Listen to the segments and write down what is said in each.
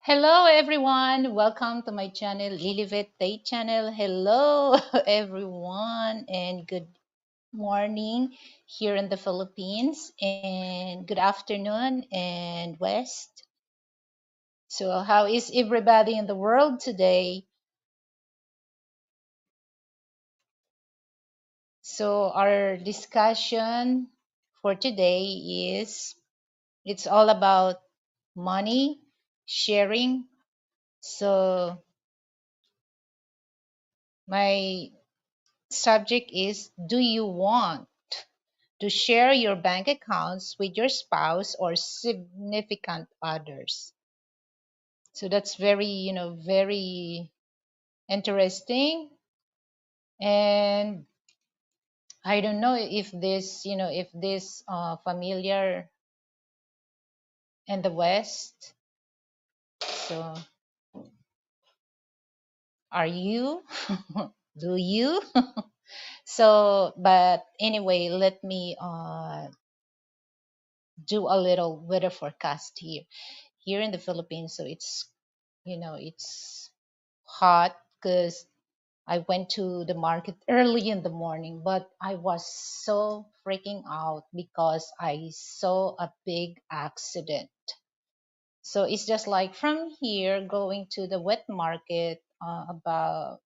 Hello everyone, welcome to my channel, Lilibet Day channel. Hello everyone and good morning here in the Philippines and good afternoon and West. So how is everybody in the world today? So our discussion for today is it's all about money, sharing. So my subject is do you want to share your bank accounts with your spouse or significant others. So that's very, very interesting. And I don't know if this familiar in the West. So are you? Do you? So, but anyway, let me do a little weather forecast here. Here in the Philippines, so it's hot because I went to the market early in the morning, but I was so freaking out because I saw a big accident. So it's just like from here going to the wet market, about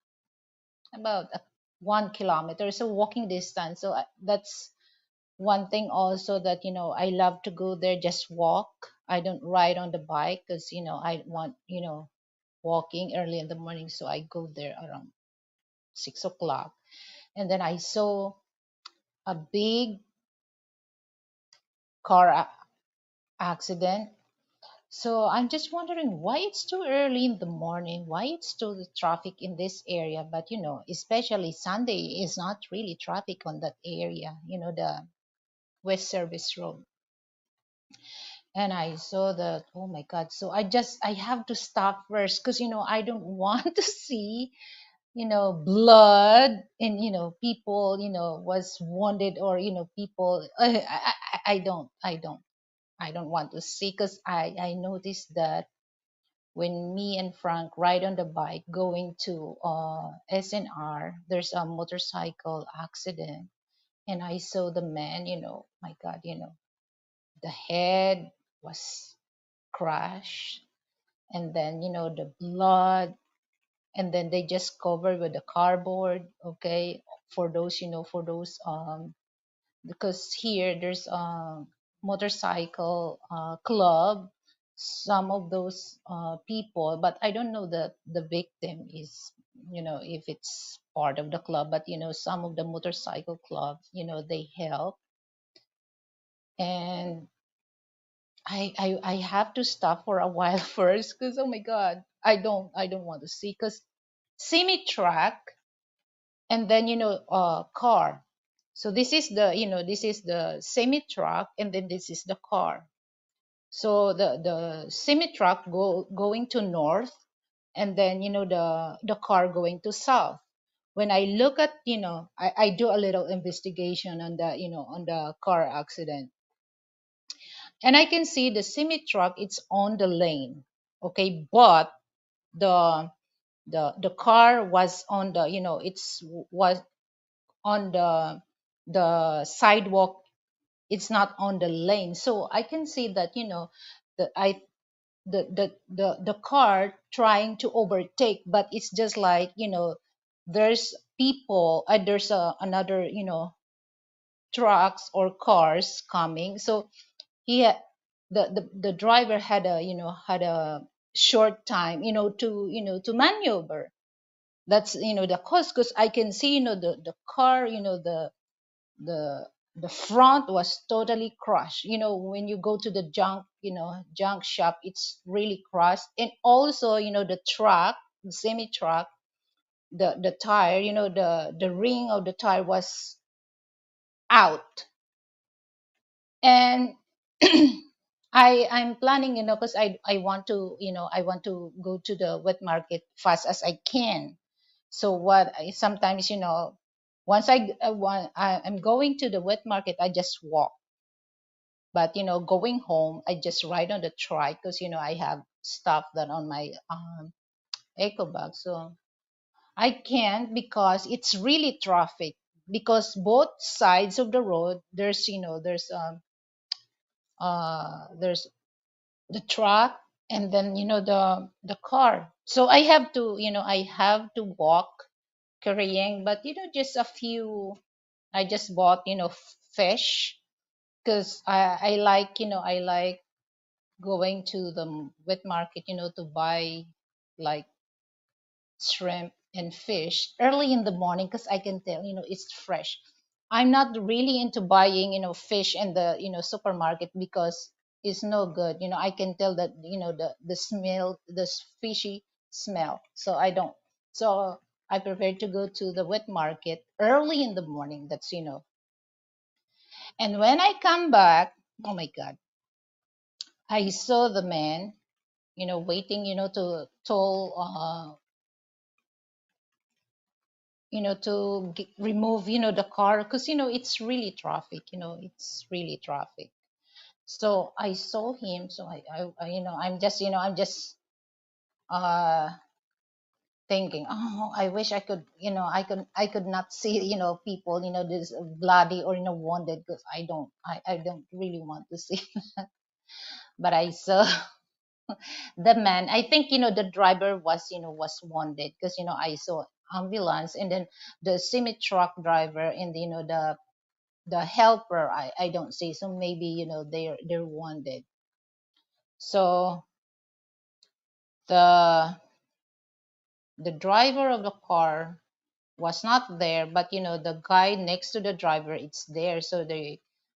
1 kilometer, so walking distance. So that's one thing also that I love to go there, just walk. I don't ride on the bike because I want walking early in the morning, so I go there around 6 o'clock. And then I saw a big car accident. So I'm just wondering why it's too early in the morning, why it's still the traffic in this area. But especially Sunday is not really traffic on that area, the West Service Road. And I saw that, oh my God. So I have to stop first because I don't want to see blood and people was wounded, or people I don't want to see, because I noticed that when me and Frank ride on the bike going to SNR, there's a motorcycle accident, and I saw the man, my God, the head was crushed, and then the blood, and then they just cover with the cardboard, okay, for those because here there's a motorcycle club, some of those people, but I don't know that the victim is, if it's part of the club, but some of the motorcycle clubs, they help. And I have to stop for a while first because, oh my God, I don't want to see, because semi truck, and then car. So this is the semi truck, and then this is the car. So the semi truck going to north, and then the car going to south. When I look at, I do a little investigation on the car accident, and I can see the semi truck, it's on the lane, okay, but the the car was on the, it's was on the sidewalk. It's not on the lane, so I can see that the I the car trying to overtake, but it's just like there's people, there's another trucks or cars coming. So he had, the driver had a short time to maneuver. That's the cause, because I can see the car, the the front was totally crushed. When you go to the junk shop, it's really crushed. And also the truck, the semi truck, the tire, the ring of the tire was out. And I'm planning, because I want to, go to the wet market fast as I can. So what I sometimes, once I'm going to the wet market, I just walk. But going home, I just ride on the trike because I have stuff that on my eco bag. So I can't because it's really traffic. Because both sides of the road, there's the truck, and then the car. So I have to walk carrying, but just a few. I just bought fish because I like going to the wet market to buy like shrimp and fish early in the morning because I can tell it's fresh. I'm not really into buying fish in the supermarket because it's no good. I can tell that the smell, fishy smell. So I don't. So I prefer to go to the wet market early in the morning. That's. And when I come back, oh my God, I saw the man waiting to toll remove the car because it's really traffic. It's really traffic. So I saw him. So I'm just uh thinking, oh, I wish I could not see people this bloody or wounded because I don't really want to see. But I saw the man. I think the driver was wounded because I saw ambulance, and then the semi truck driver and the helper, I don't see. So maybe they're wounded. So the the driver of the car was not there, but the guy next to the driver, it's there. So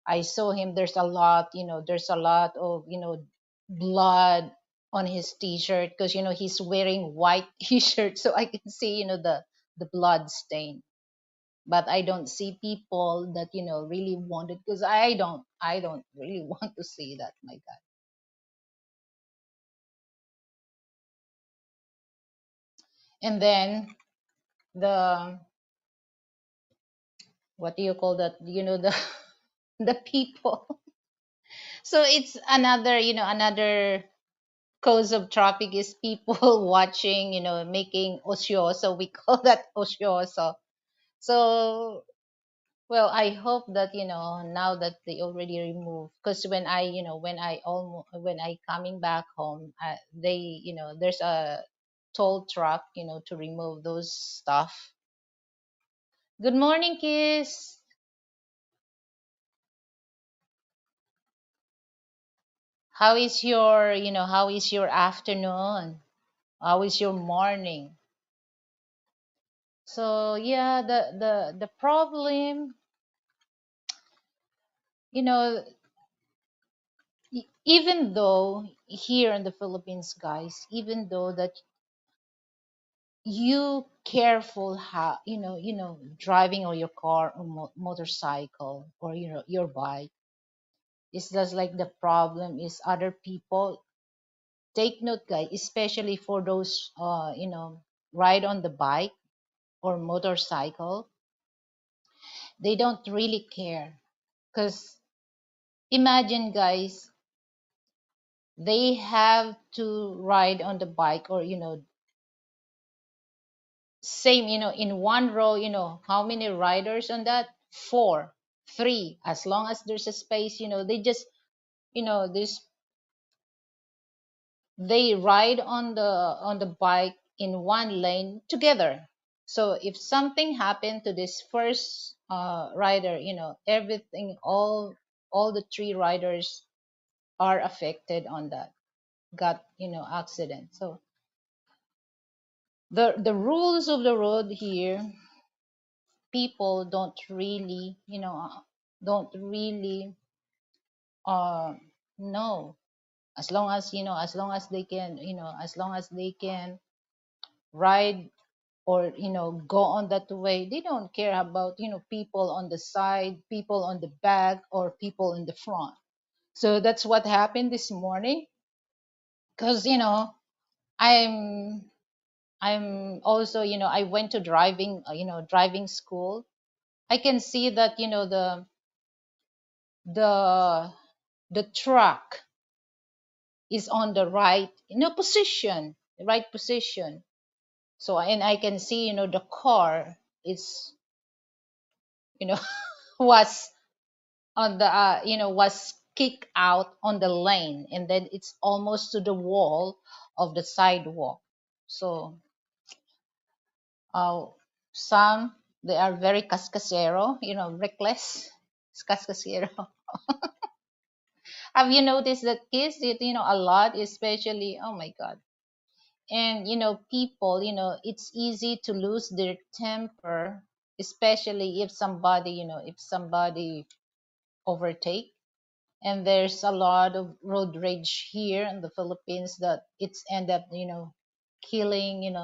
I saw him. There's a lot of blood on his t-shirt because he's wearing white t-shirt, so I can see the blood stain. But I don't see people that really wanted, because I don't really want to see that. My God. And then the what do you call that, the people. So it's another cause of traffic is people watching, making ocioso. We call that ocioso. So, well, I hope that now that they already removed, because when I coming back home, they there's a toll truck to remove those stuff. Good morning, Kiss. How is your afternoon? How is your morning? So yeah, the problem, you know even though here in the Philippines, guys, even though that you careful how driving or your car or motorcycle or your bike, it's just like the problem is other people. Take note, guys, especially for those ride on the bike or motorcycle. They don't really care, because imagine, guys, they have to ride on the bike, or same, in one row, how many riders on that? Four, three. As long as there's a space, they just, this they ride on the bike in one lane together. So if something happened to this first rider, everything, all the three riders are affected on that, got accident. So the rules of the road here, people don't really uh know. As long as they can, ride or go on that way, they don't care about people on the side, people on the back, or people in the front. So that's what happened this morning, because I'm also, I went to driving school. I can see that the the truck is on the right, position, the right position. So, and I can see, the car is, you know, was on the, was kicked out on the lane, and then it's almost to the wall of the sidewalk. So, uh, some, they are very cascasero, reckless. It's cascasero. Have you noticed that kids did, a lot, especially, oh my God. And, people, it's easy to lose their temper, especially if somebody overtake. And there's a lot of road rage here in the Philippines that it's end up, killing,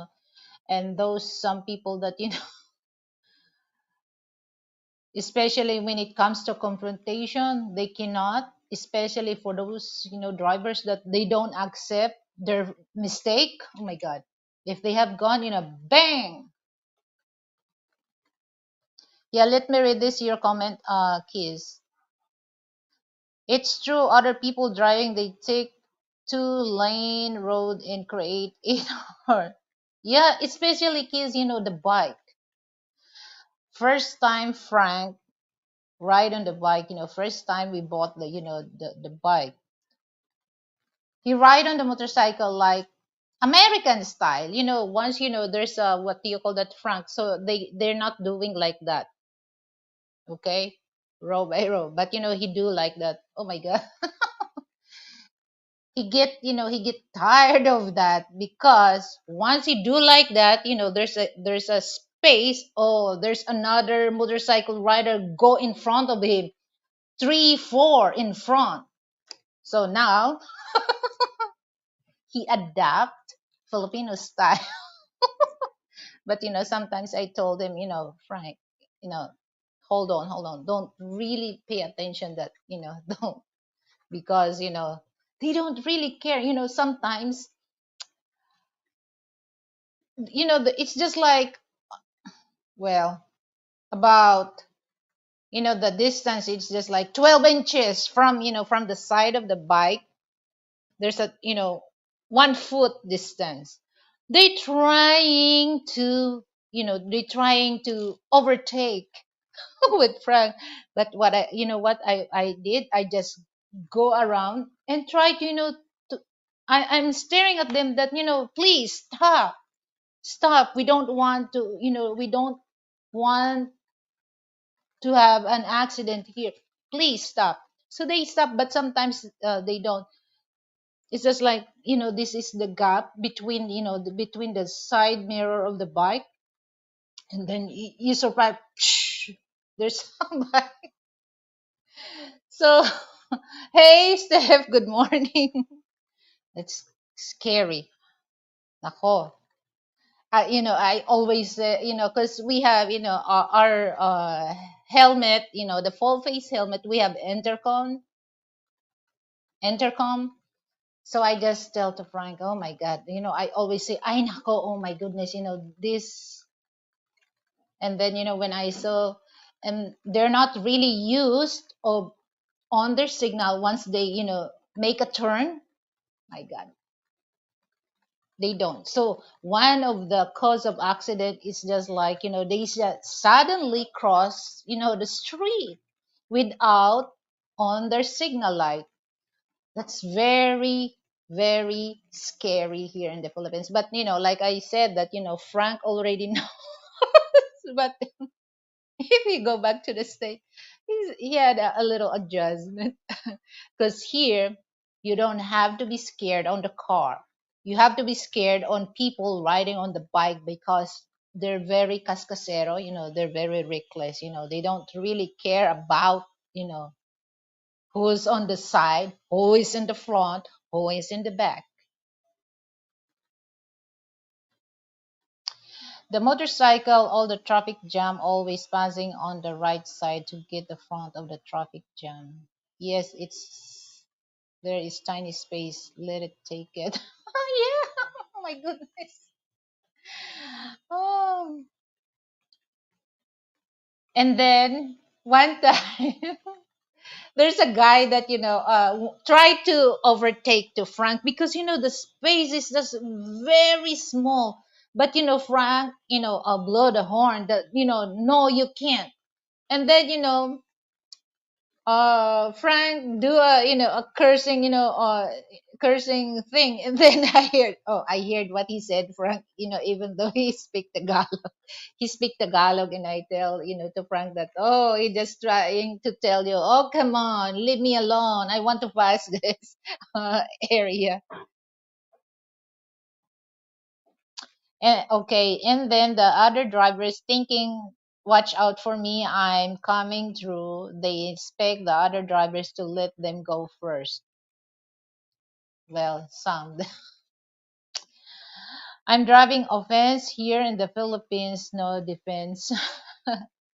and those some people that, especially when it comes to confrontation, they cannot, especially for those, drivers that they don't accept their mistake. Oh my God. If they have gone, bang. Yeah, let me read this your comment, Kiss. It's true, other people driving, they take two-lane road and create 8 hour. Yeah, especially Kiss, the bike. First time Frank ride on the bike, first time we bought the bike. He ride on the motorcycle like American style. Once there's a, what do you call that, Frank? So they're not doing like that, okay, row by row. But he do like that. Oh my God, he get tired of that, because once he do like that, there's a space. Oh, there's another motorcycle rider go in front of him, three, four in front. So now he adapt Filipino style. But sometimes I told him, Frank, you know, hold on, don't really pay attention that, don't, because they don't really care. Sometimes, it's just like, well, about, the distance, it's just like 12 inches from, from the side of the bike. There's a, 1 foot distance. They trying to, they trying to overtake with Frank. But what I did, I just go around and try to, I'm staring at them that, please stop, stop. We don't want to, we don't want to have an accident here. Please stop. So they stop, but sometimes they don't. It's just like, this is the gap between, between the side mirror of the bike, and then you survive. There's somebody. So, hey, Steph, good morning. It's scary. Nako. I always, because we have, our helmet, the full face helmet, we have intercom. So I just tell to Frank, oh my God, I always say, ay nako, oh my goodness, this. And then, when I saw, and they're not really used of on their signal once they, make a turn. My God, they don't. So one of the cause of accident is just like, they just suddenly cross, the street without on their signal light. That's very, very scary here in the Philippines. But like I said, that Frank already knows. But if we go back to the state, he had a little adjustment. Because here you don't have to be scared on the car. You have to be scared on people riding on the bike, because they're very cascasero. They're very reckless. They don't really care about you know who's on the side, who is in the front, who is in the back. The motorcycle, all the traffic jam, always passing on the right side to get the front of the traffic jam. Yes, it's there is tiny space. Let it take it. Yeah. Oh my goodness. Oh. And then one time, there's a guy that tried to overtake to Frank because the space is just very small. But Frank blow the horn that no, you can't. And then Frank do a a cursing cursing thing. And then I heard what he said. Frank, even though he speak Tagalog, he speak Tagalog, and I tell to Frank that, oh, he just trying to tell you, oh, come on, leave me alone, I want to pass this area. And okay, and then the other drivers thinking, watch out for me, I'm coming through, they expect the other drivers to let them go first. Well, some. I'm driving offense here in the Philippines, no defense.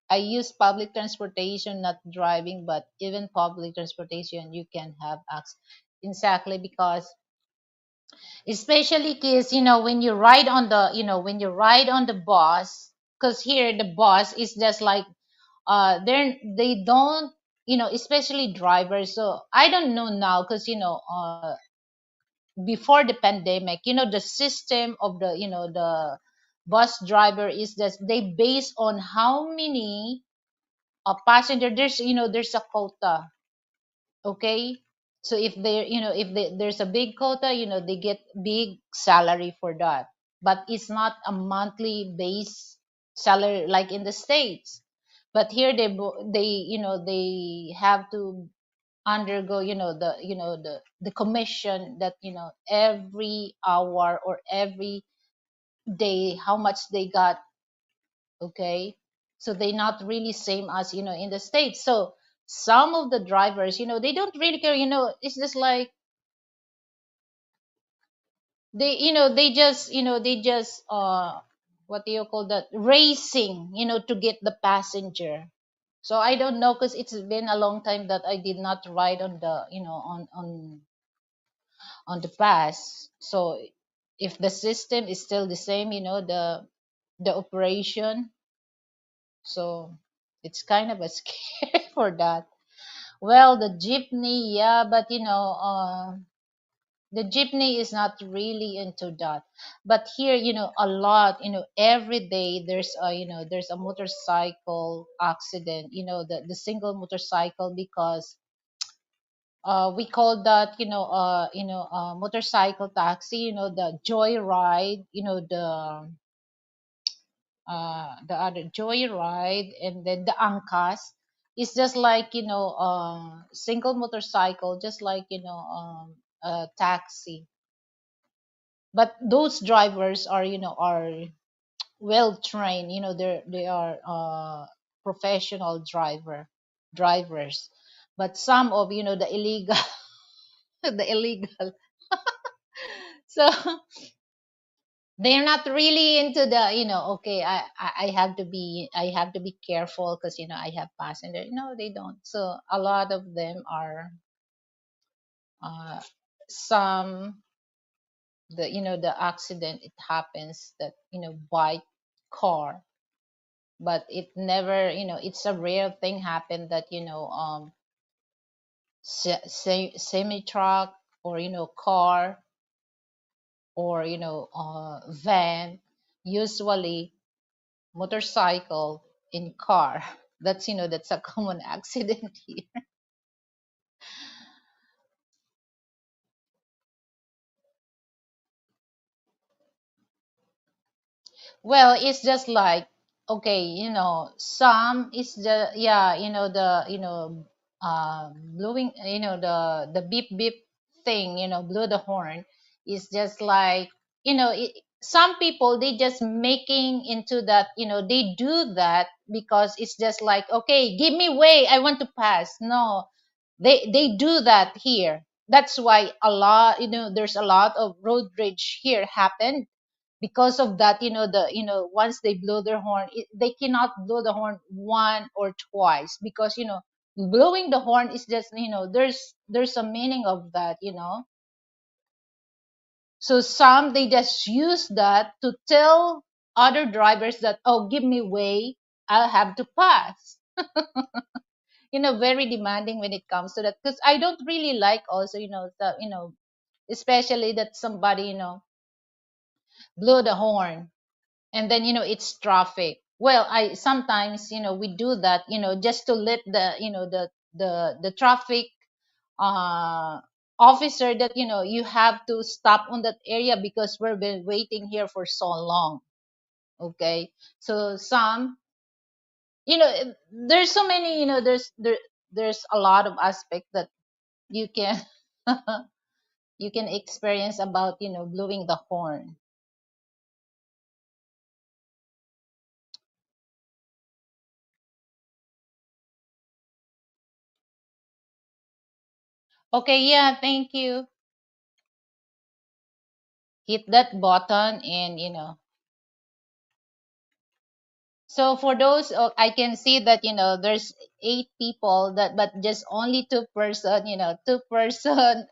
I use public transportation, not driving, but even public transportation, you can have access. Exactly, because especially kids, when you ride on the bus, because here the bus is just like, they don't, especially drivers. So I don't know now, because before the pandemic, the system of the bus driver is that they base on how many passenger. There's a quota. Okay, so if there's a big quota, they get big salary for that. But it's not a monthly base salary like in the States. But here they have to undergo the commission, that every hour or every day how much they got. Okay, so they not really same as in the States. So some of the drivers, they don't really care. It's just like they just what do you call that, racing, to get the passenger. So I don't know, because it's been a long time that I did not ride on the on the past. So if the system is still the same, the operation, so it's kind of a scare for that. Well, the jeepney, yeah, but the jeepney is not really into that. But here, a lot, every day there's a motorcycle accident, the single motorcycle, because we call that motorcycle taxi, the joyride, the other joyride, and then the angkas is just like single motorcycle, just like a taxi. But those drivers are well trained, they are professional drivers. But some of the illegal the illegal, so they're not really into the okay, I have to be careful, because I have passenger. No, they don't. So a lot of them are uh some the accident, it happens that bike, car. But it never, it's a rare thing happen that semi truck, or car, or van. Usually motorcycle in car. That's a common accident here. Well, it's just like, okay, some is the, yeah, blowing, the beep beep thing, blow the horn, is just like, some people, they just making into that, they do that because it's just like, okay, give me way, I want to pass. No, they do that here. That's why there's a lot of road rage here happen, because of that. Once they blow their horn, they cannot blow the horn one or twice, because blowing the horn is just, there's a meaning of that. So some, they just use that to tell other drivers that, oh, give me way, I'll have to pass. very demanding when it comes to that, because I don't really like also, especially that somebody, blow the horn, and then it's traffic. Well, I sometimes, we do that, just to let the traffic uh officer that you have to stop on that area because we've been waiting here for so long. Okay, so there's so many, there's a lot of aspect that you can you can experience about blowing the horn. Okay, yeah, thank you. Hit that button, and so for those, I can see that there's 8 people, that but just only 2 person, 2 person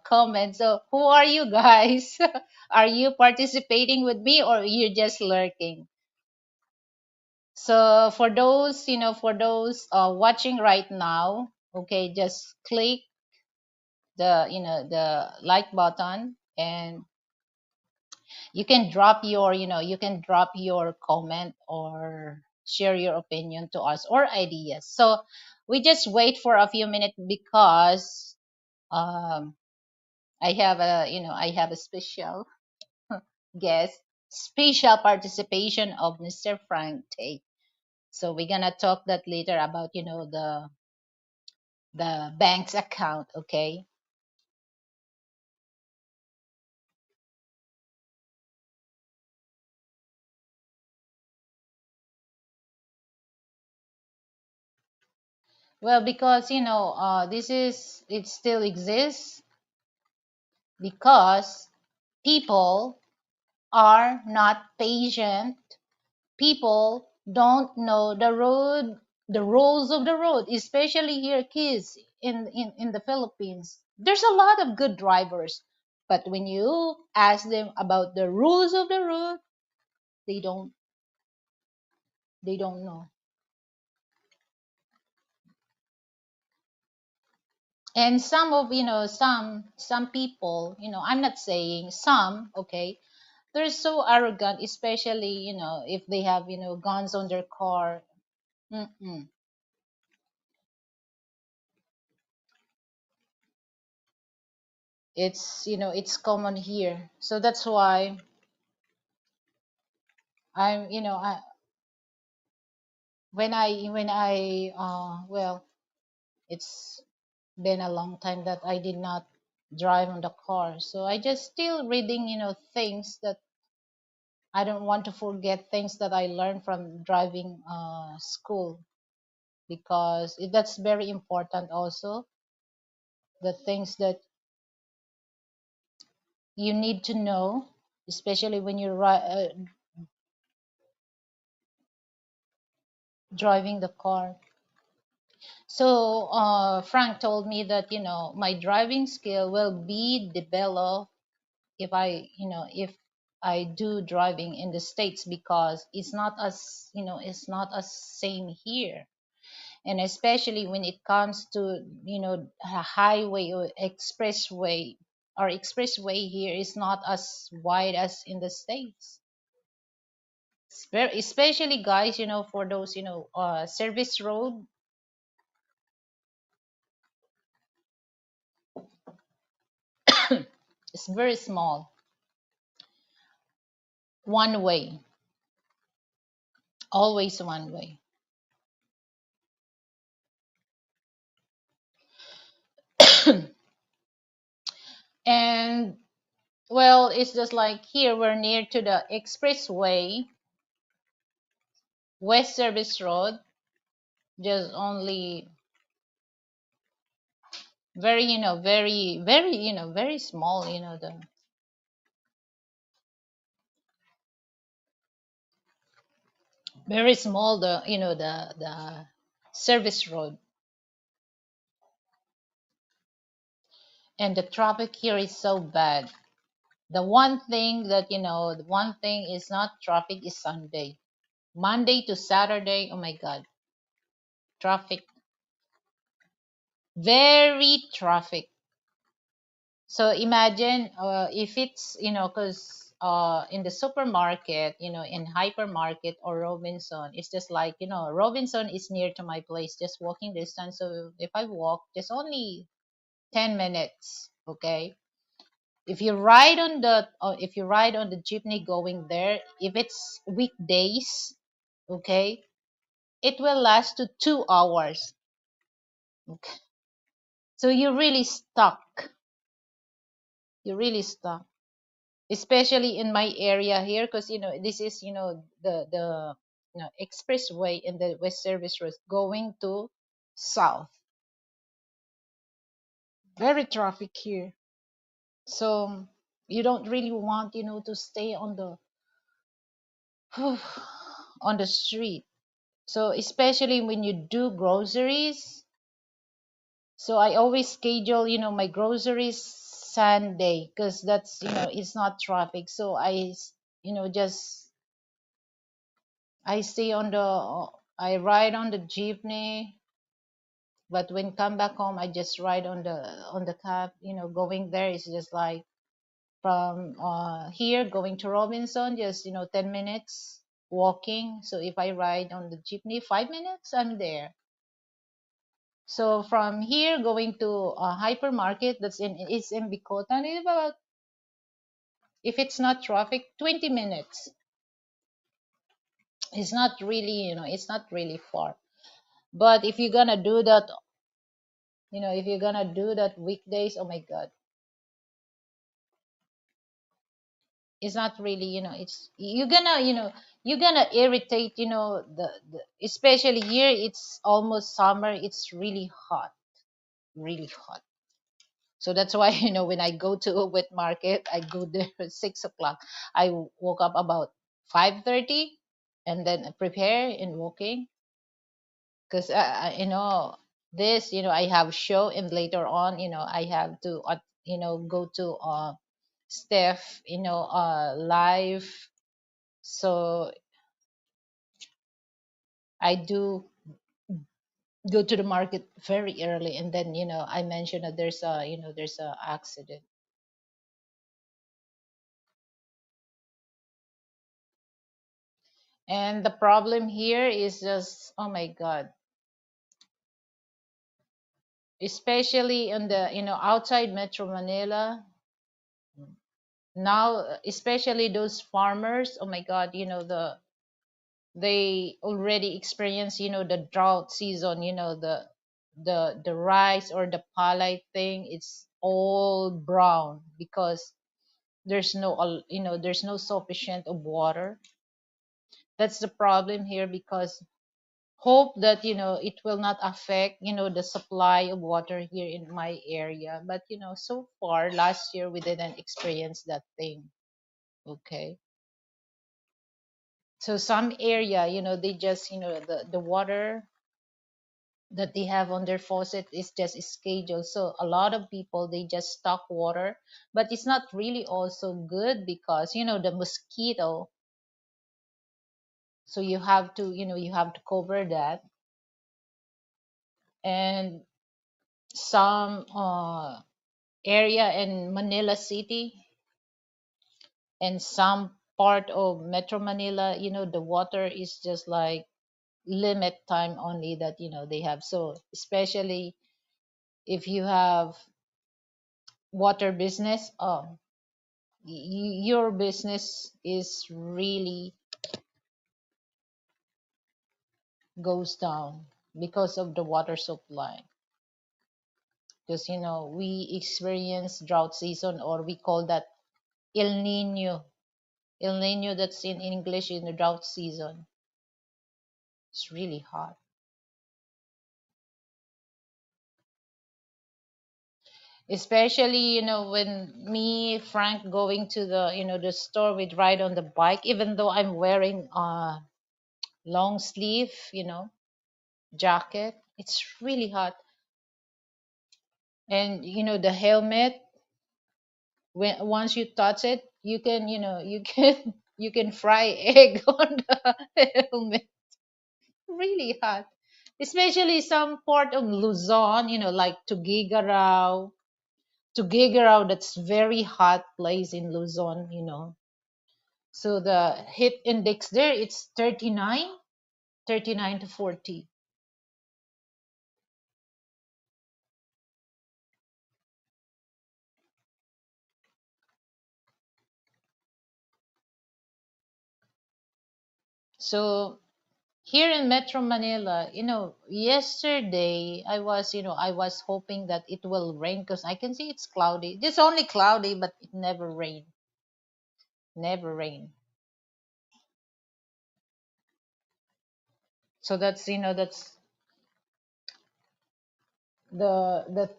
comment. So who are you guys? Are you participating with me, or you're just lurking? So for those watching right now, okay, just click the like button, and you can drop your comment or share your opinion to us or ideas. So we just wait for a few minutes because um I have a special guest, special participation of Mr. Frank Tate. So we're gonna talk that later about the bank's account. Okay. Well, because it still exists because people are not patient. People don't know the rules of the road, especially here kids in the Philippines. There's a lot of good drivers, but when you ask them about the rules of the road, they don't know. And some of some people, I'm not saying some, okay, they're so arrogant, especially if they have guns on their car. Mm-mm. It's common here, so that's why I'm you know I when I it's been a long time that I did not drive on the car, so I just still reading things that I don't want to forget, things that I learned from driving school, because that's very important also, the things that you need to know, especially when you're driving the car. So Frank told me that my driving skill will be developed if I do driving in the States, because it's not as same here, and especially when it comes to a highway or expressway. Our expressway here is not as wide as in the States. Especially guys, for those service road. It's very small, one way, always one way. And well, it's just like here we're near to the expressway, West Service Road, just only very, very, very, very small, the very small, the service road. And the traffic here is so bad. The one thing is not traffic is Sunday. Monday to Saturday, oh my God, traffic. very traffic. So imagine if it's, because in the supermarket, in hypermarket or Robinson, it's just like, Robinson is near to my place, just walking distance. So if I walk, just only 10 minutes, okay? If you ride on the jeepney going there, if it's weekdays, okay, it will last to 2 hours. Okay. So you're really stuck. You're really stuck, especially in my area here, because this is the expressway in the West Service Road going to south. Very traffic here. So you don't really want to stay on the on the street. So especially when you do groceries, so I always schedule my groceries Sunday, because that's it's not traffic. So just I stay on the I ride on the jeepney, but when come back home I just ride on the cab. Going there is just like from here going to Robinson, just 10 minutes walking. So if I ride on the jeepney 5 minutes, I'm there. So from here going to a hypermarket that's in Bicotan, it's about, if it's not traffic, 20 minutes. It's not really, it's not really far. But if you're gonna do that, if you're gonna do that weekdays, oh my God, it's not really, it's you're gonna irritate, the especially here, it's almost summer, it's really hot, really hot. So that's why, when I go to a wet market, I go there at 6 o'clock. I woke up about 5:30, and then I prepare and walking, because this, I have show, and later on, I have to go to Steph, live. So I do go to the market very early, and then I mentioned that there's a accident. And the problem here is just, oh my God, especially in the outside Metro Manila now, especially those farmers, oh my God, they already experience the drought season, the rice or the palay thing, it's all brown, because there's no sufficient of water. That's the problem here, because hope that it will not affect the supply of water here in my area. But so far last year we didn't experience that thing. Okay. So some area, they just the water that they have on their faucet is just scheduled. So a lot of people, they just stock water, but it's not really also good, because the mosquito. So you have to cover that. And some area in Manila City and some part of Metro Manila, the water is just like limit time only that they have. So especially if you have water business, your business is really goes down because of the water supply. Because we experience drought season, or we call that El Nino. El Nino, that's in English, in the drought season. It's really hot. Especially when me Frank going to the store, we'd ride on the bike, even though I'm wearing long sleeve jacket, it's really hot. And the helmet, when once you touch it, you can you can you can fry egg on the helmet. Really hot. especially some part of Luzon, like Tuguegarao. Tuguegarao, that's very hot place in Luzon. So the heat index there, it's 39, 39 to 40. So here in Metro Manila, yesterday I was hoping that it will rain because I can see it's cloudy. It's only cloudy, but it never rain, never rain. So that's the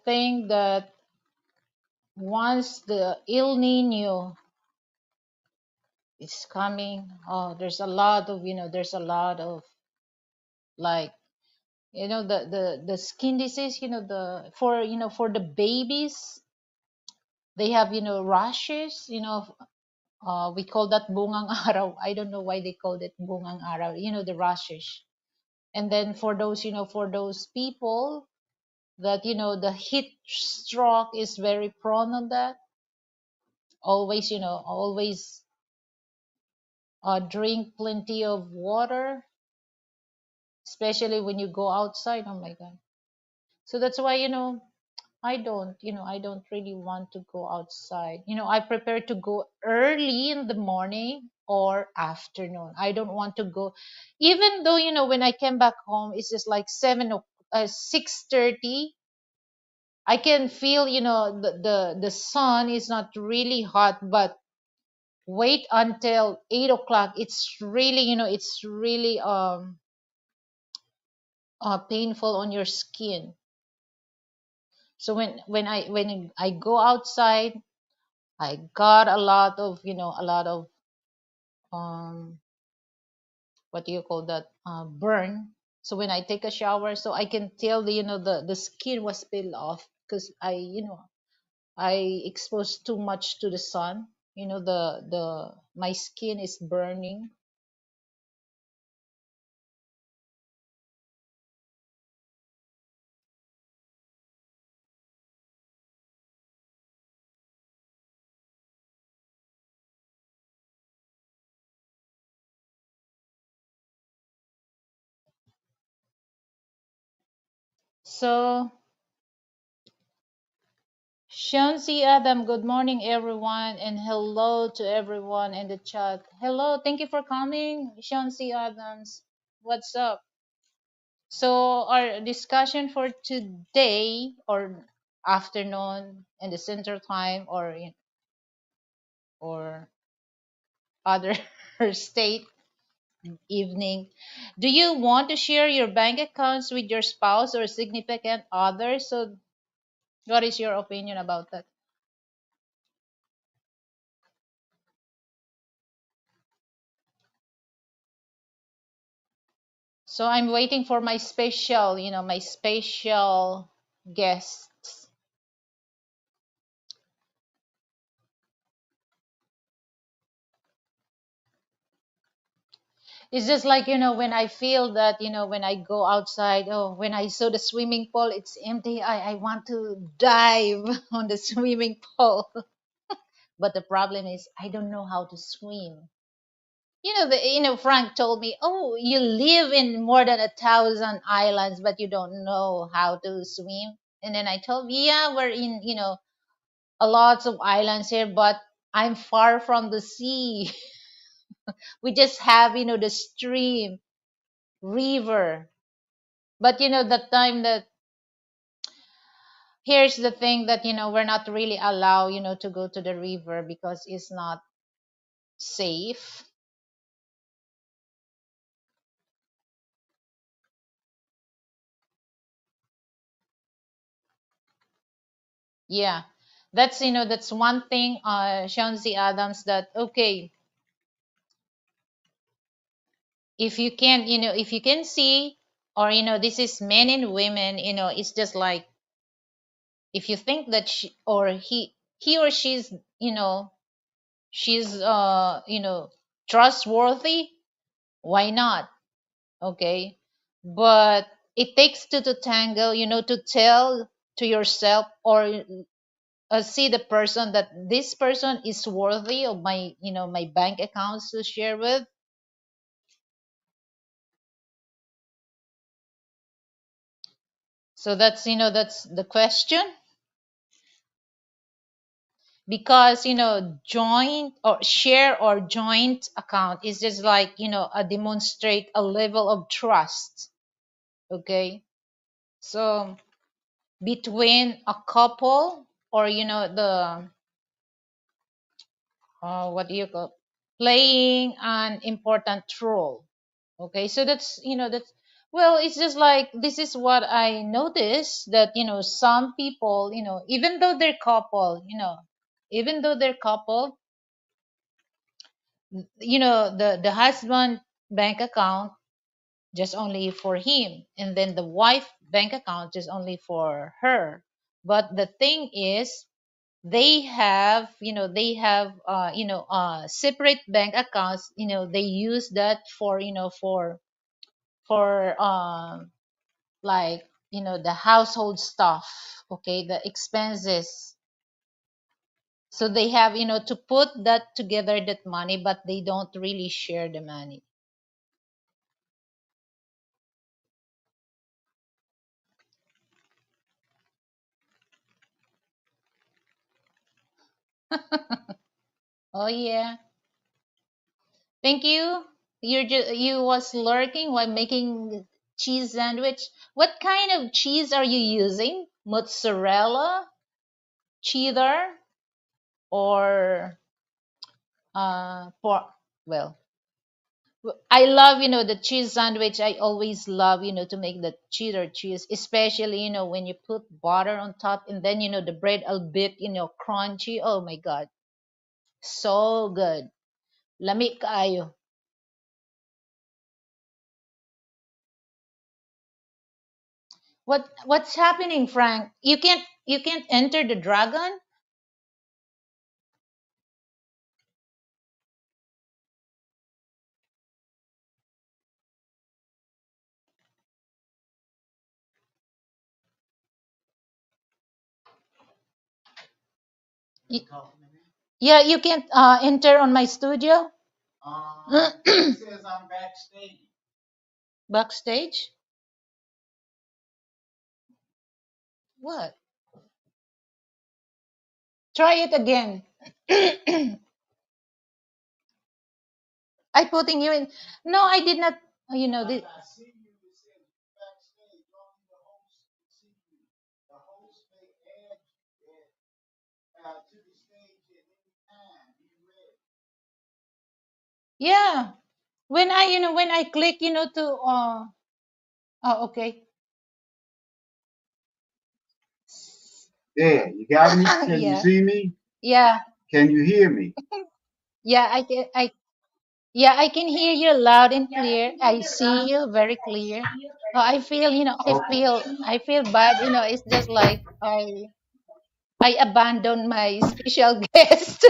thing that once the El Nino is coming, oh, there's a lot of like the skin disease, for the babies, they have rashes, we call that bungang araw. I don't know why they called it bungang araw, the rashes. And then for those people that the heat stroke is very prone on that, always drink plenty of water, especially when you go outside. Oh my god. So that's why I don't really want to go outside. I prefer to go early in the morning or afternoon. I don't want to go, even though when I came back home, it's just like 6:30. I can feel the sun is not really hot, but wait until 8 o'clock. It's really painful on your skin. So when I go outside, I got a lot of um what do you call that, burn. So when I take a shower, so I can tell the skin was peeled off because I exposed too much to the sun. The my skin is burning. So Shansi Adam, good morning everyone, and hello to everyone in the chat. Hello, thank you for coming, Shansi Adams. What's up? So our discussion for today, or afternoon in the center time, or other state, evening. Do you want to share your bank accounts with your spouse or significant other? So what is your opinion about that? So I'm waiting for my special guests. It's just like, when I feel that, when I go outside, oh, when I saw the swimming pool, it's empty. I want to dive on the swimming pool. But the problem is, I don't know how to swim. Frank told me, oh, you live in more than 1,000 islands, but you don't know how to swim. And then I told him, yeah, we're in, a lots of islands here, but I'm far from the sea. We just have, the stream, river. But the time that here's the thing that we're not really allowed to go to the river because it's not safe. Yeah, that's one thing, Shanzi Adams, that okay, if you can see, or this is men and women, it's just like, if you think that she or he or she's trustworthy, why not? Okay. But it takes two to tango, to tell to yourself or see the person that this person is worthy of my bank accounts to share with. So that's the question. Because joint or share or joint account is just like a demonstrate a level of trust. Okay, so between a couple, or the what do you call, playing an important role. Okay, so that's, well, it's just like this is what I noticed, that some people, even though they're couple, the husband bank account just only for him, and then the wife bank account just only for her. But the thing is, they have separate bank accounts. They use that for for like the household stuff. Okay, the expenses. So they have to put that together, that money, but they don't really share the money. Oh yeah. Thank you. You was lurking while making cheese sandwich. What kind of cheese are you using? Mozzarella, cheddar, or pork? Well, I love the cheese sandwich. I always love to make the cheddar cheese, especially when you put butter on top, and then the bread a bit crunchy. Oh my God, so good. Lami kayo. What's happening, Frank? You can't enter the dragon? Y- Yeah, you can't enter on my studio. Backstage? What? Try it again. I putting you in. No, I did not. The, yeah. When I click, to oh, okay. There, you got me? Can you Yeah. see me? Yeah. Can you hear me? Yeah, I can hear you loud and clear. I see you very clear. I feel, Okay. I feel bad. It's just like I abandoned my special guest.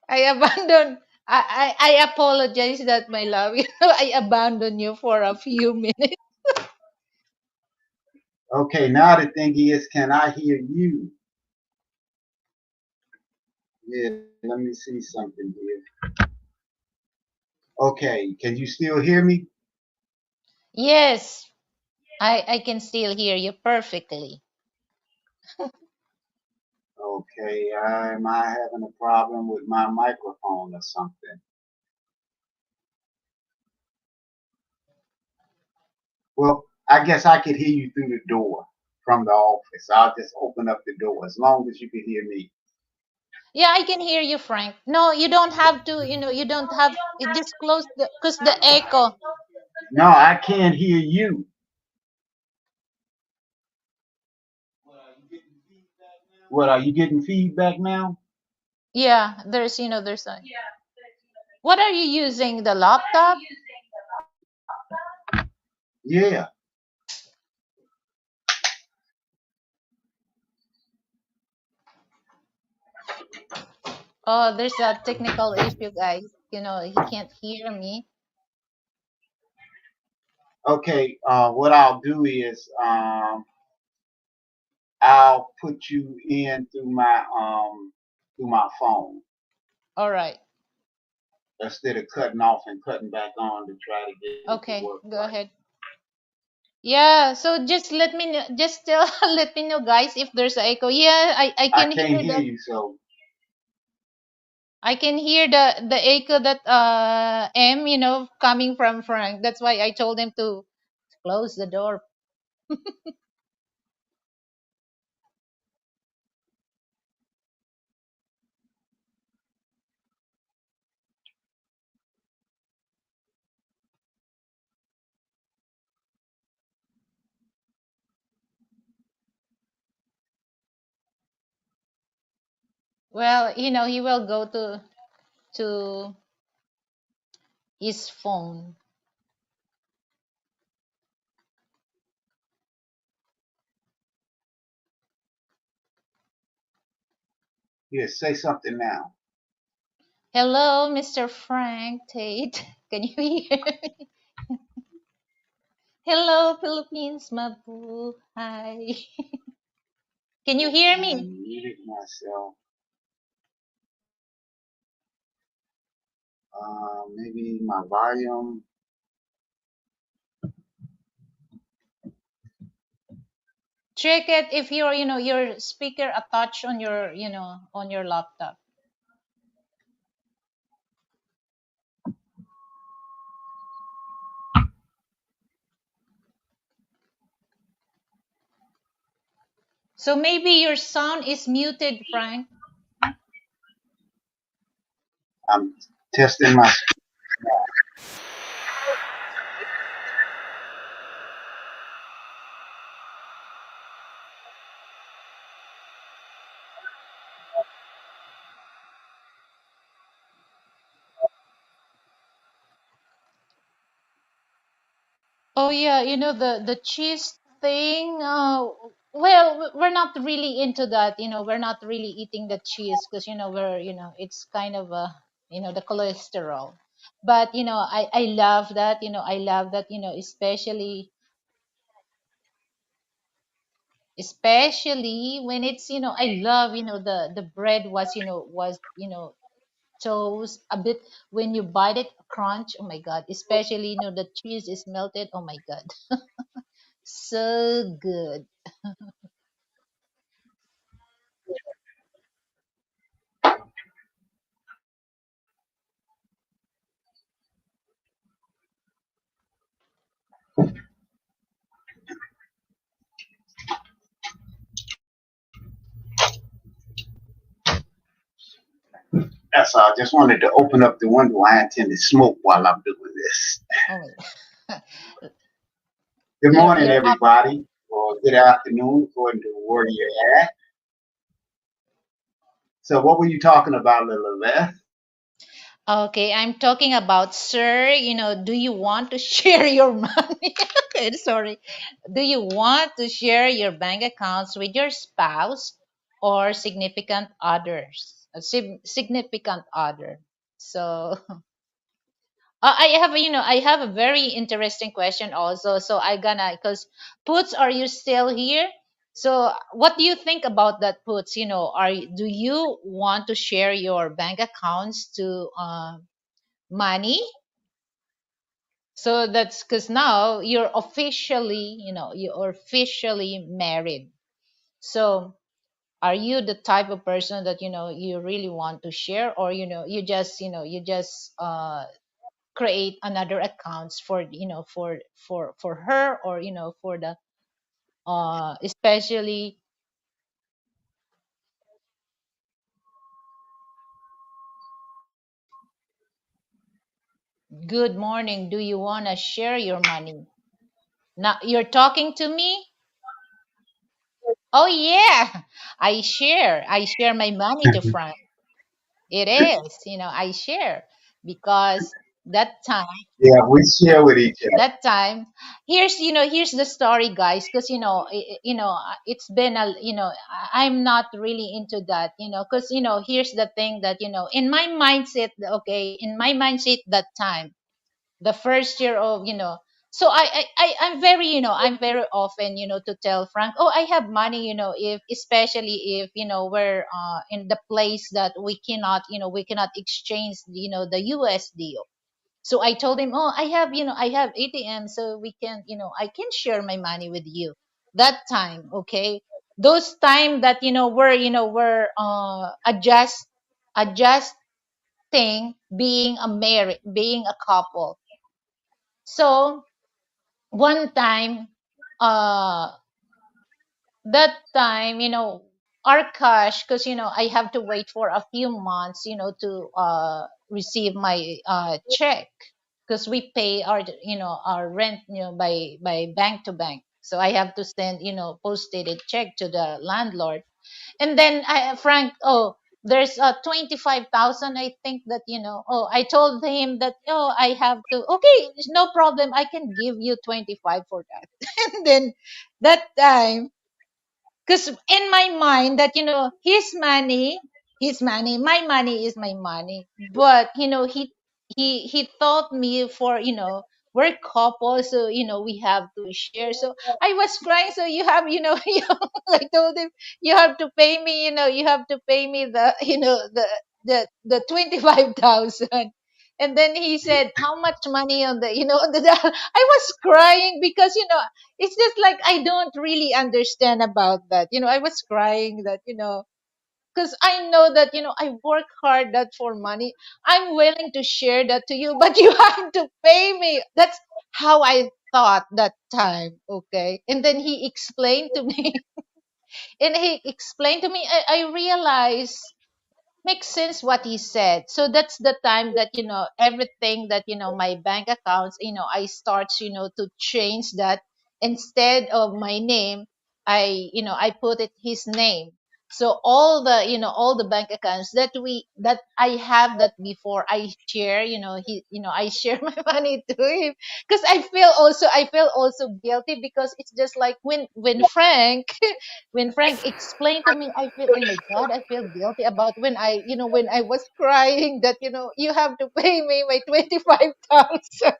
I abandoned. I apologize that, my love. I abandoned you for a few minutes. Okay, now the thing is, can I hear you? Yeah, let me see something here. Okay, can you still hear me? Yes, I can still hear you perfectly. Okay, am I having a problem with my microphone or something? Well, I guess I could hear you through the door from the office. I'll just open up the door as long as you can hear me. Yeah, I can hear you, Frank. No, you don't have to. You don't have. It just close the, cause the echo. No, I can't hear you. What, are you getting feedback now? Yeah, there's a. What are you using? The laptop? Yeah. Oh, there's a technical issue, guys. He can't hear me. Okay, what I'll do is I'll put you in through my phone All right. instead of cutting off and cutting back on to try to get it to Okay, work go right. ahead. Yeah, so just let me know, just tell let me know guys if there's an echo. Yeah, I I can can't hear hear the you, so I can hear the echo that M, coming from Frank. That's why I told him to close the door. Well, he will go to his phone. yeah, say something now. Hello, Mr. Frank Tate. Can you hear me? Hello, Philippines, Mabu. Hi. Can you hear I me? muted myself. Maybe my volume. Check it if your speaker attached on your laptop. So maybe your sound is muted, Frank. I'm testing my. Oh yeah, the cheese thing. Well, we're not really into that. We're not really eating the cheese because it's kind of the cholesterol. But I love that. I love that. Especially when it's I love the bread was toast a bit when you bite it crunch. Oh my god! Especially the cheese is melted. Oh my god, so good. That's all. I just wanted to open up the window. I intend to smoke while I'm doing this. Oh my. Good morning, You're up. everybody, or good afternoon, according to where you're at. So, what were you talking about, Lilith? Okay, I'm talking about, sir, do you want to share your money? Okay, sorry. Do you want to share your bank accounts with your spouse or significant others? Significant other. So, I have a very interesting question also. So I gonna because Puts, are you still here? So what do you think about that, Puts? Do you want to share your bank accounts to money? So that's because now you're officially married. So are you the type of person that you really want to share, or you just create another accounts for for her, or for the especially good morning, do you want to share your money? Now you're talking to me. Oh yeah, I share my money to Frank. It is, I share because that time Yeah, we share with each other. that time here's the story, guys, because it's been I'm not really into that, because here's the thing that in my mindset, okay, in my mindset that time, the first year of So I'm very, I'm very often, to tell Frank, oh, I have money, if, especially if, we're in the place that we cannot exchange, the USD. So I told him, oh, I have ATM, so we can, I can share my money with you. That time, okay, those time that, we're adjusting, being a couple. So one time, uh that time, our cash, because, I have to wait for a few months, to receive my check, because we pay our rent, by bank to bank. So I have to send, post-dated check to the landlord. And then Frank, oh, there's 25,000, I think, that, oh, I told him that, oh, I have to, okay, no problem, I can give you 25 for that. And then that time, because in my mind that, his money, my money is my money, but, he thought me for, we're couple, so, we have to share. So I was crying, so you have, I told him, you have to pay me, you have to pay me the, the 25,000. And then he said, how much money on the, on the I was crying because, it's just like I don't really understand about that. I was crying that, because I know that, I work hard that for money. I'm willing to share that to you, but you have to pay me. That's how I thought that time. Okay. And then he explained to me, I realized makes sense what he said. So that's the time that, everything that, my bank accounts, I start, to change that. Instead of my name, I put it his name. So all the bank accounts that I have that before, I share, I share my money to him, because I feel also guilty, because it's just like when Frank when Frank explained to me, I feel, oh my God, I feel guilty about when I was crying that, you have to pay me my 25,000.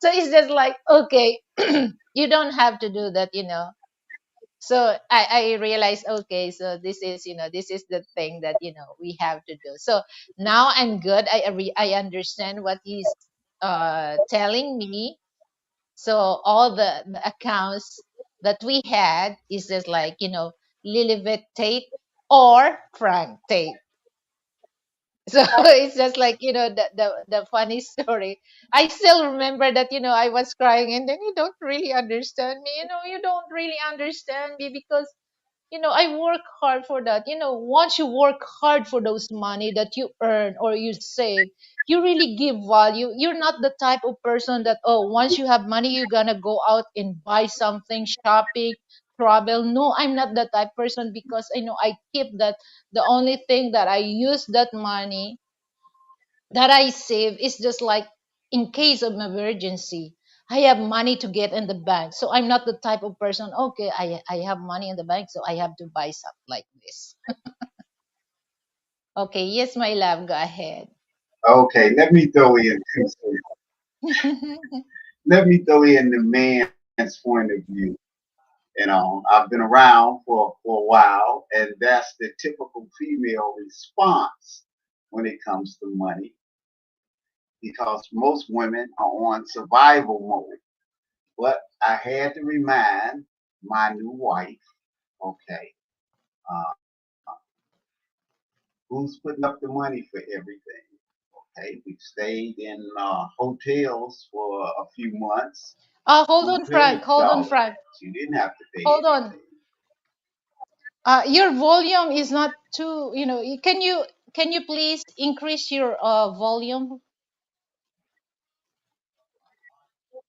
So it's just like, okay, you don't have to do that. So I realized, okay, so this is the thing that, we have to do. So now I'm good. I understand what he's telling me. So all the accounts that we had is just like, Lilibet Tate or Frank Tate. So it's just like, the funny story. I still remember that, I was crying, and then you don't really understand me. You don't really understand me because, I work hard for that. Once you work hard for those money that you earn or you save, you really give value. You're not the type of person that, oh, once you have money, you're gonna go out and buy something, shopping, travel. No, I'm not that type person, because I know I keep that. The only thing that I use that money that I save is just like in case of emergency. I have money to get in the bank. So I'm not the type of person, okay, I have money in the bank, so I have to buy something like this. Okay, yes, my love, go ahead. Okay, let me throw in two cents. Let me throw in the man's point of view. I've been around for a while, and that's the typical female response when it comes to money, because most women are on survival mode. But I had to remind my new wife, okay, uh, who's putting up the money for everything. Okay, we stayed in hotels for a few months. Hold Who on, Frank. paid Hold on, all of Frank. that? You didn't have to pay Hold on. anything. Your volume is not too. Can you please increase your volume? Up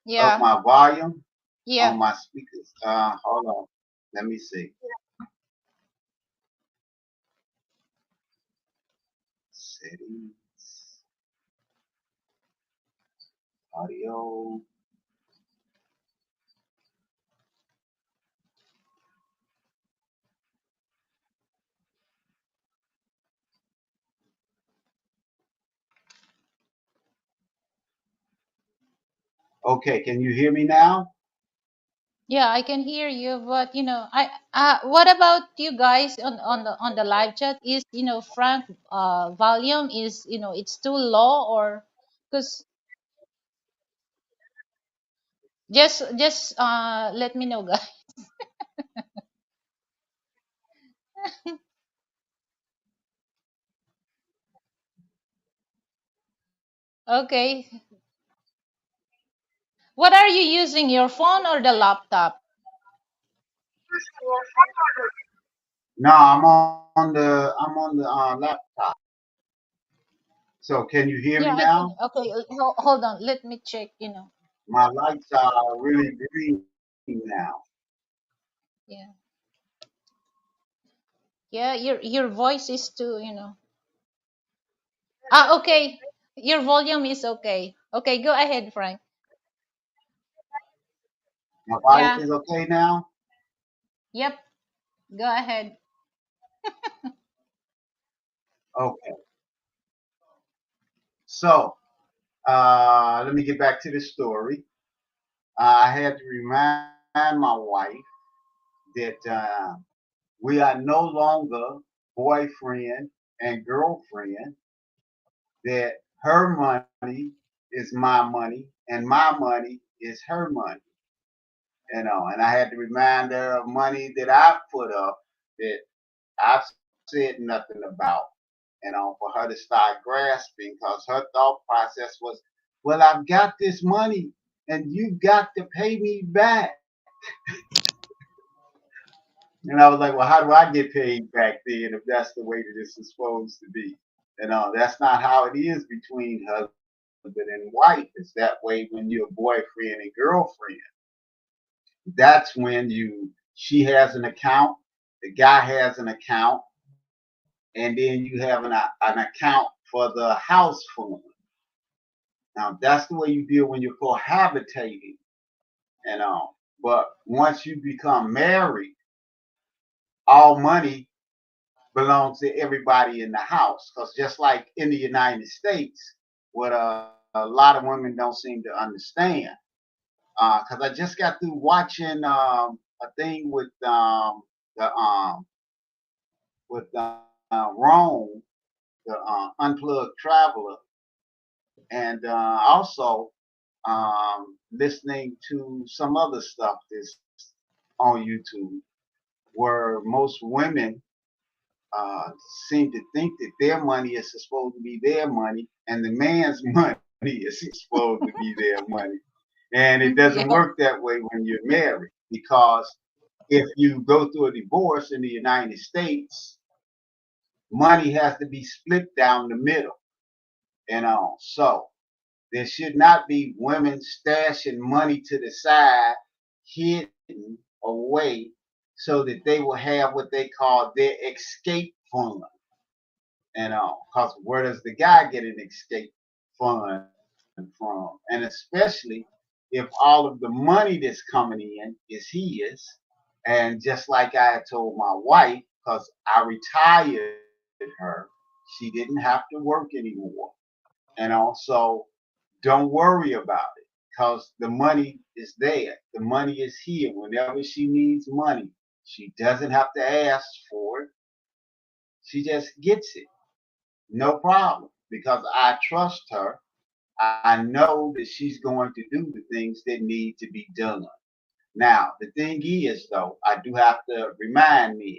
Yeah, my volume yeah. on my speakers. Hold on. Let me see. Settings, audio. Okay, can you hear me now? Yeah, I can hear you, but I what about you guys on the live chat? Is Frank volume is it's too low, or because just let me know, guys. Okay, what are you using, your phone or the laptop? No, I'm on the laptop. So can you hear Yeah, me I can. now? Okay, hold on, let me check. My lights are really green now. Yeah, yeah, your voice is too. Okay, your volume is okay. Okay, go ahead, Frank. My volume Yeah, is okay now? yep, go ahead. Okay. So let me get back to the story. I had to remind my wife that we are no longer boyfriend and girlfriend, that her money is my money and my money is her money. And I had to remind her of money that I put up that I've said nothing about, for her to start grasping, because her thought process was, well, I've got this money and you've got to pay me back. And I was like, well, how do I get paid back then if that's the way that this is supposed to be? That's not how it is between husband and wife. It's that way when you're boyfriend and girlfriend. That's when she has an account, the guy has an account, and then you have an account for the house fund. Now that's the way you deal when you're cohabitating, and all. But once you become married, all money belongs to everybody in the house. Because just like in the United States, what a lot of women don't seem to understand. Because I just got through watching a thing the Rome, the Unplugged Traveler, and also listening to some other stuff that's on YouTube, where most women uh, seem to think that their money is supposed to be their money and the man's money is supposed to be their money. And it doesn't Yeah, work that way when you're married, because if you go through a divorce in the United States, money has to be split down the middle. So there should not be women stashing money to the side, hidden away, so that they will have what they call their escape fund. Because where does the guy get an escape fund from? And especially if all of the money that's coming in is his. And just like I had told my wife, because I retired her, she didn't have to work anymore. And also, don't worry about it, because the money is there. The money is here. Whenever she needs money, she doesn't have to ask for it. She just gets it. No problem, because I trust her. I know that she's going to do the things that need to be done. Now, the thing is, though, I do have to remind men,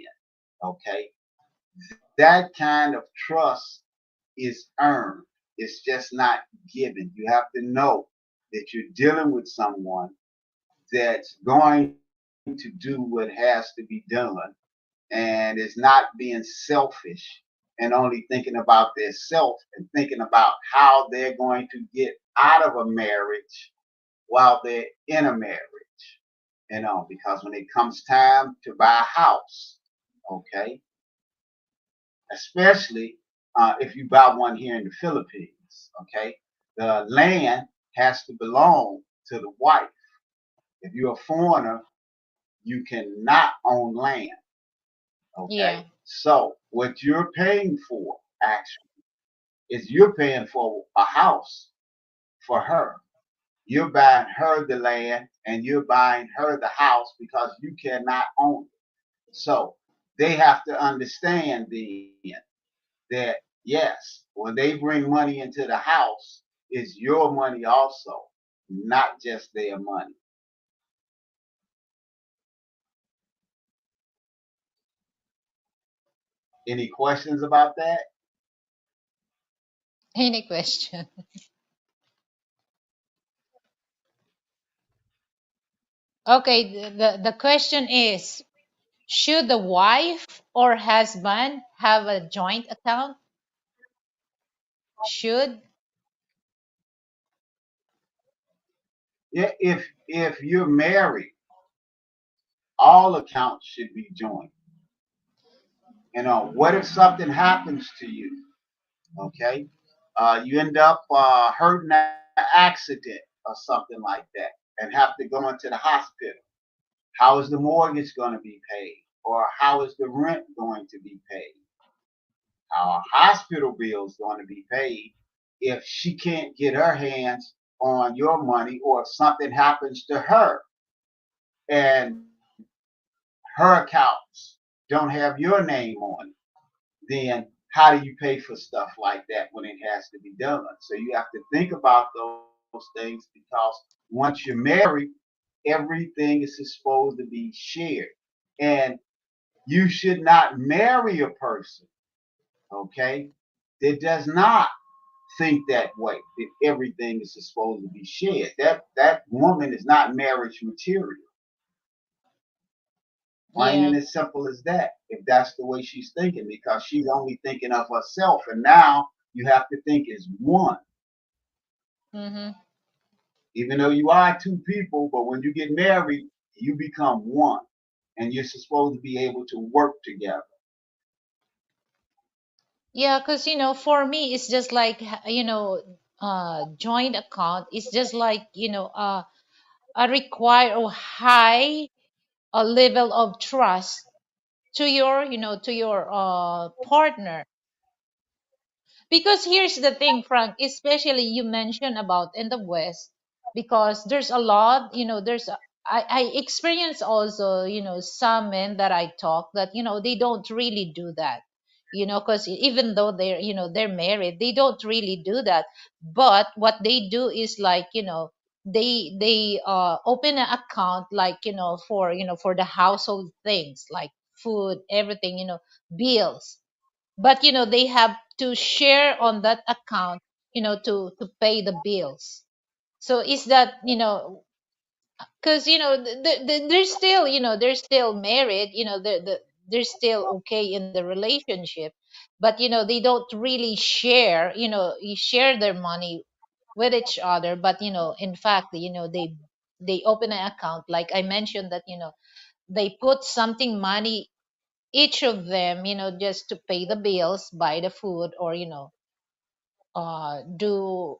okay, that kind of trust is earned. It's just not given. You have to know that you're dealing with someone that's going to do what has to be done, and is not being selfish and only thinking about their self and thinking about how they're going to get out of a marriage while they're in a marriage. Because when it comes time to buy a house, okay, especially if you buy one here in the Philippines, okay, the land has to belong to the wife. If you're a foreigner, you cannot own land, yeah, okay? So what you're paying for actually is you're paying for a house for her. You're buying her the land and you're buying her the house because you cannot own it. So they have to understand that yes, when they bring money into the house, it's your money also, not just their money. Any questions about that? Any question? Okay, the question is, should the wife or husband have a joint account? Should? Yeah, if you're married, all accounts should be joint. What if something happens to you? Okay, you end up hurting an accident or something like that, and have to go into the hospital. How is the mortgage going to be paid, or how is the rent going to be paid? How are hospital bills going to be paid if she can't get her hands on your money, or if something happens to her and her accounts don't have your name on it? Then how do you pay for stuff like that when it has to be done? So you have to think about those things, because once you're married, everything is supposed to be shared. And you should not marry a person, okay, that does not think that way, that everything is supposed to be shared. That woman is not marriage material. Plain Yeah. and as simple as that. If that's the way she's thinking, because she's only thinking of herself, and now you have to think as one. Mm-hmm. Even though you are two people, but when you get married, you become one, and you're supposed to be able to work together. Yeah, because for me, it's just like joint account. It's just like a require a high level of trust to your partner. Because here's the thing, Frank, especially you mentioned about in the West, because there's a lot, I experience also, some men that I talk that, they don't really do that, because even though they're married, they don't really do that. But what they do is like, they open an account like, for the household things like food, everything, bills, but they have to share on that account, to pay the bills. So is that, because they're still, they're still married, they're still okay in the relationship, but they don't really share, you share their money with each other. But in fact, they open an account like I mentioned, that they put something money, each of them, just to pay the bills, buy the food, or do,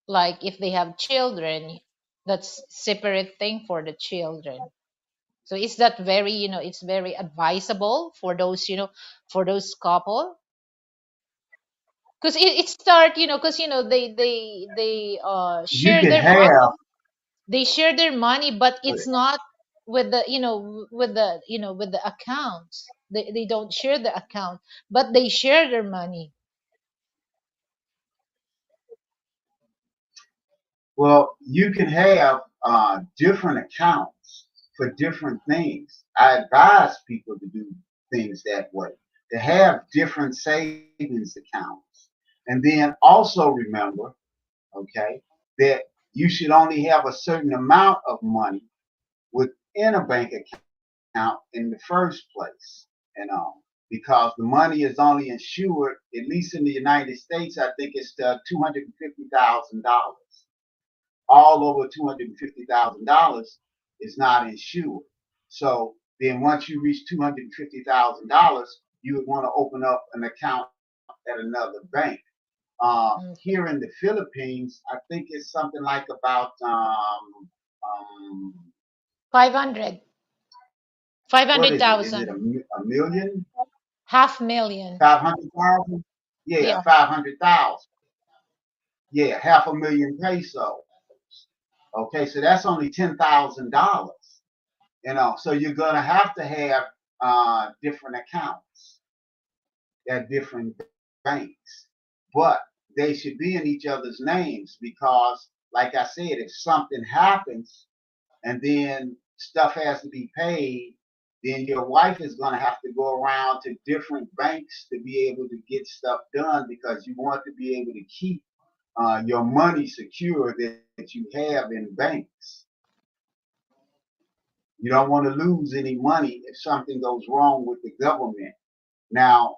like if they have children, that's separate thing for the children. So is that very, it's very advisable for those, for those couple, because it start, because they You share can their money, have but with it's not with the, with the accounts. They don't share the account, but they share their money. Well, you can have different accounts for different things. I advise people to do things that way, to have different savings accounts. And then also remember, okay, that you should only have a certain amount of money within a bank account in the first place, because the money is only insured, at least in the United States, I think it's $250,000. All over $250,000 is not insured. So then once you reach $250,000, you would want to open up an account at another bank. Mm, Here in the Philippines, I think it's something like about um, 500, what is it? Is it 500,000, a million? half million. 500,000? Yeah, Yeah. 500,000. Yeah, half a million pesos. Okay, so that's only $10,000. So you're gonna have to have different accounts at different banks, but they should be in each other's names because, like I said, if something happens and then stuff has to be paid, then your wife is going to have to go around to different banks to be able to get stuff done because you want to be able to keep your money secure that you have in banks. You don't want to lose any money if something goes wrong with the government. Now,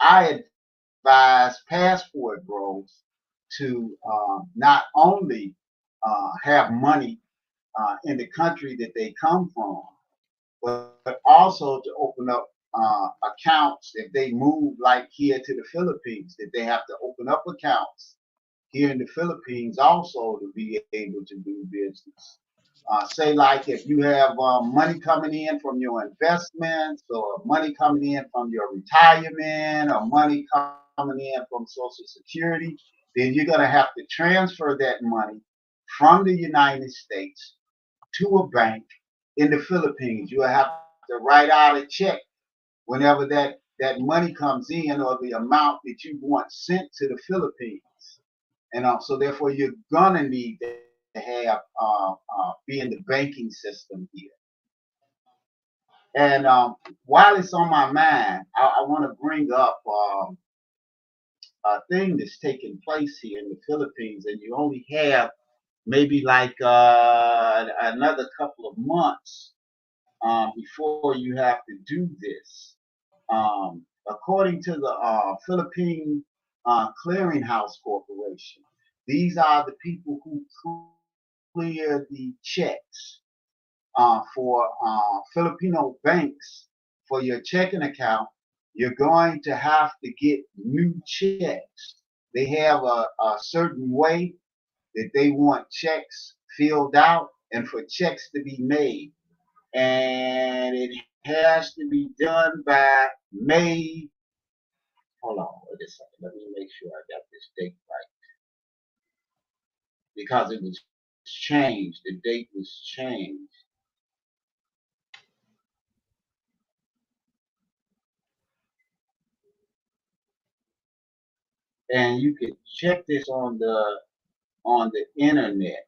I advise passport bros to not only have money in the country that they come from, but also to open up accounts if they move like here to the Philippines, that they have to open up accounts here in the Philippines also to be able to do business. Say like if you have money coming in from your investments or money coming in from your retirement or money coming in from Social Security, then you're going to have to transfer that money from the United States to a bank in the Philippines. You have to write out a check whenever that money comes in or the amount that you want sent to the Philippines. So therefore you're gonna need to have be in the banking system here. And while it's on my mind, I want to bring up a thing that's taking place here in the Philippines, and you only have maybe like another couple of months before you have to do this. According to the Philippine Clearinghouse Corporation, these are the people who clear the checks for Filipino banks for your checking account. You're going to have to get new checks. They have a certain way that they want checks filled out and for checks to be made. And it has to be done by May. Hold on, wait a second. Let me make sure I got this date right because it was changed. The date was changed. And you can check this on the internet.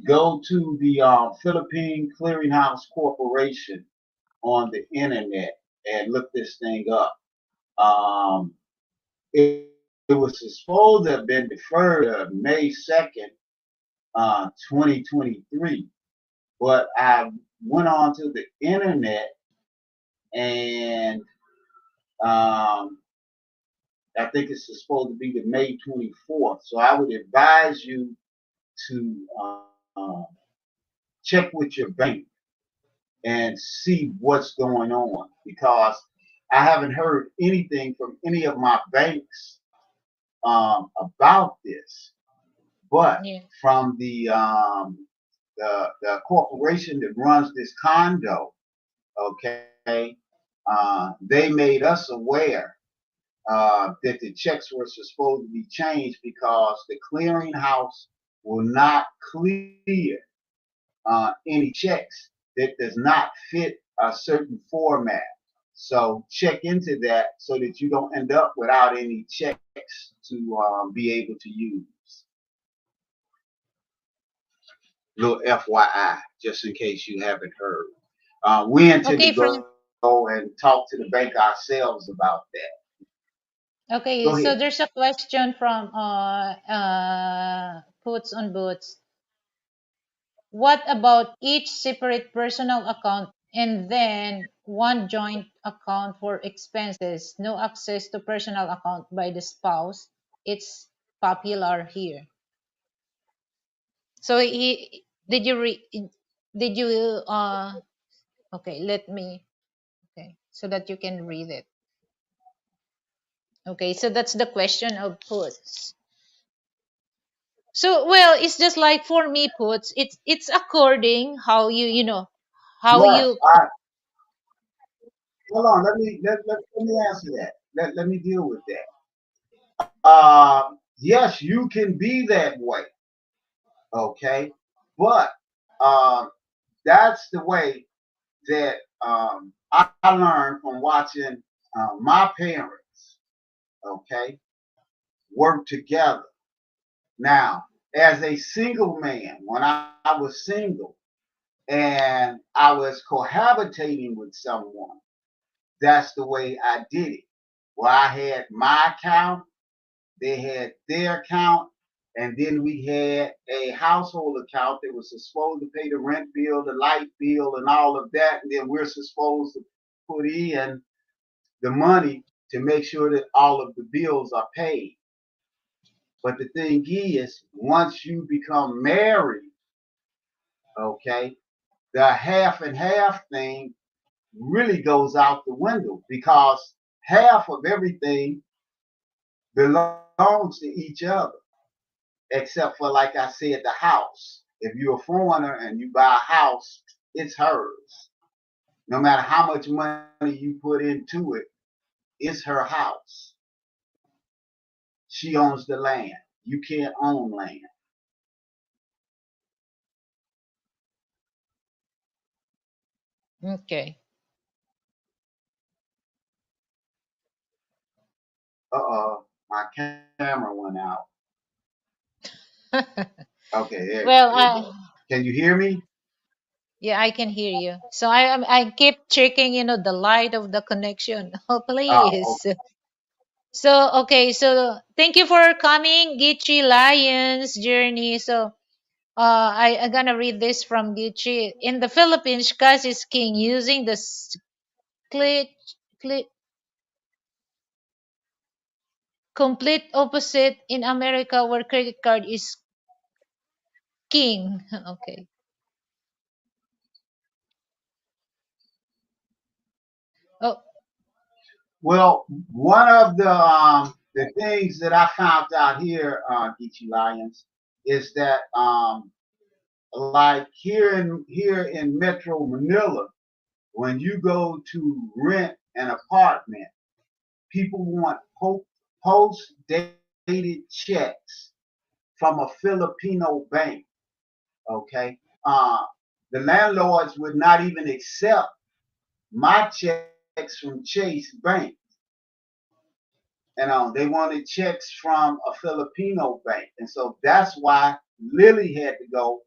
Go to the Philippine Clearinghouse Corporation on the internet and look this thing up. Um, it was supposed to have been deferred May 2nd, 2023, but I went on to the internet and I think it's supposed to be the May 24th. So I would advise you to check with your bank and see what's going on because I haven't heard anything from any of my banks about this. But Yeah. from the corporation that runs this condo, okay, they made us aware that the checks were supposed to be changed because the clearinghouse will not clear any checks that does not fit a certain format. So check into that so that you don't end up without any checks to be able to use. Little FYI, just in case you haven't heard. We intend to Okay, from go and talk to the bank ourselves about that. okay, Go so ahead. there's a question from Puts on Boots. What about each separate personal account and then one joint account for expenses? No access to personal account by the spouse. It's popular here. So he did you okay, let me okay, so that you can read it. Okay, so that's the question of Puts. So well, it's just like for me, Puts. It's according how how Yes. you Hold on. Let me answer that. Let me deal with that. yes, you can be that way, okay, but um, that's the way that I learned from watching my parents, okay, work together. Now, as a single man, when I was single and I was cohabitating with someone, that's the way I did it. Well, I had my account, they had their account, and then we had a household account that was supposed to pay the rent bill, the light bill, and all of that. And then we're supposed to put in the money to make sure that all of the bills are paid. But the thing is, once you become married, okay, the half and half thing really goes out the window because half of everything belongs to each other, except for, like I said, the house. If you're a foreigner and you buy a house, it's hers. No matter how much money you put into it, it's her house. She owns the land. You can't own land. Okay. My camera went out. Okay, Well, there you go. Can you hear me? yeah, I can hear you. So I keep checking, the light of the connection. Oh, Oh, please. So okay, so thank you for coming, Gitchy Lions Journey. So I'm gonna read this from Gitchy. In the Philippines, cash is king, using the split, split complete opposite in America, where credit card is king. Okay. Oh, well, one of the things that I found out here, Geechee Lions, is that like here in Metro Manila, when you go to rent an apartment, people want post dated checks from a Filipino bank. Okay, the landlords would not even accept my checks from Chase Bank. And they wanted checks from a Filipino bank. And so that's why Lily had to go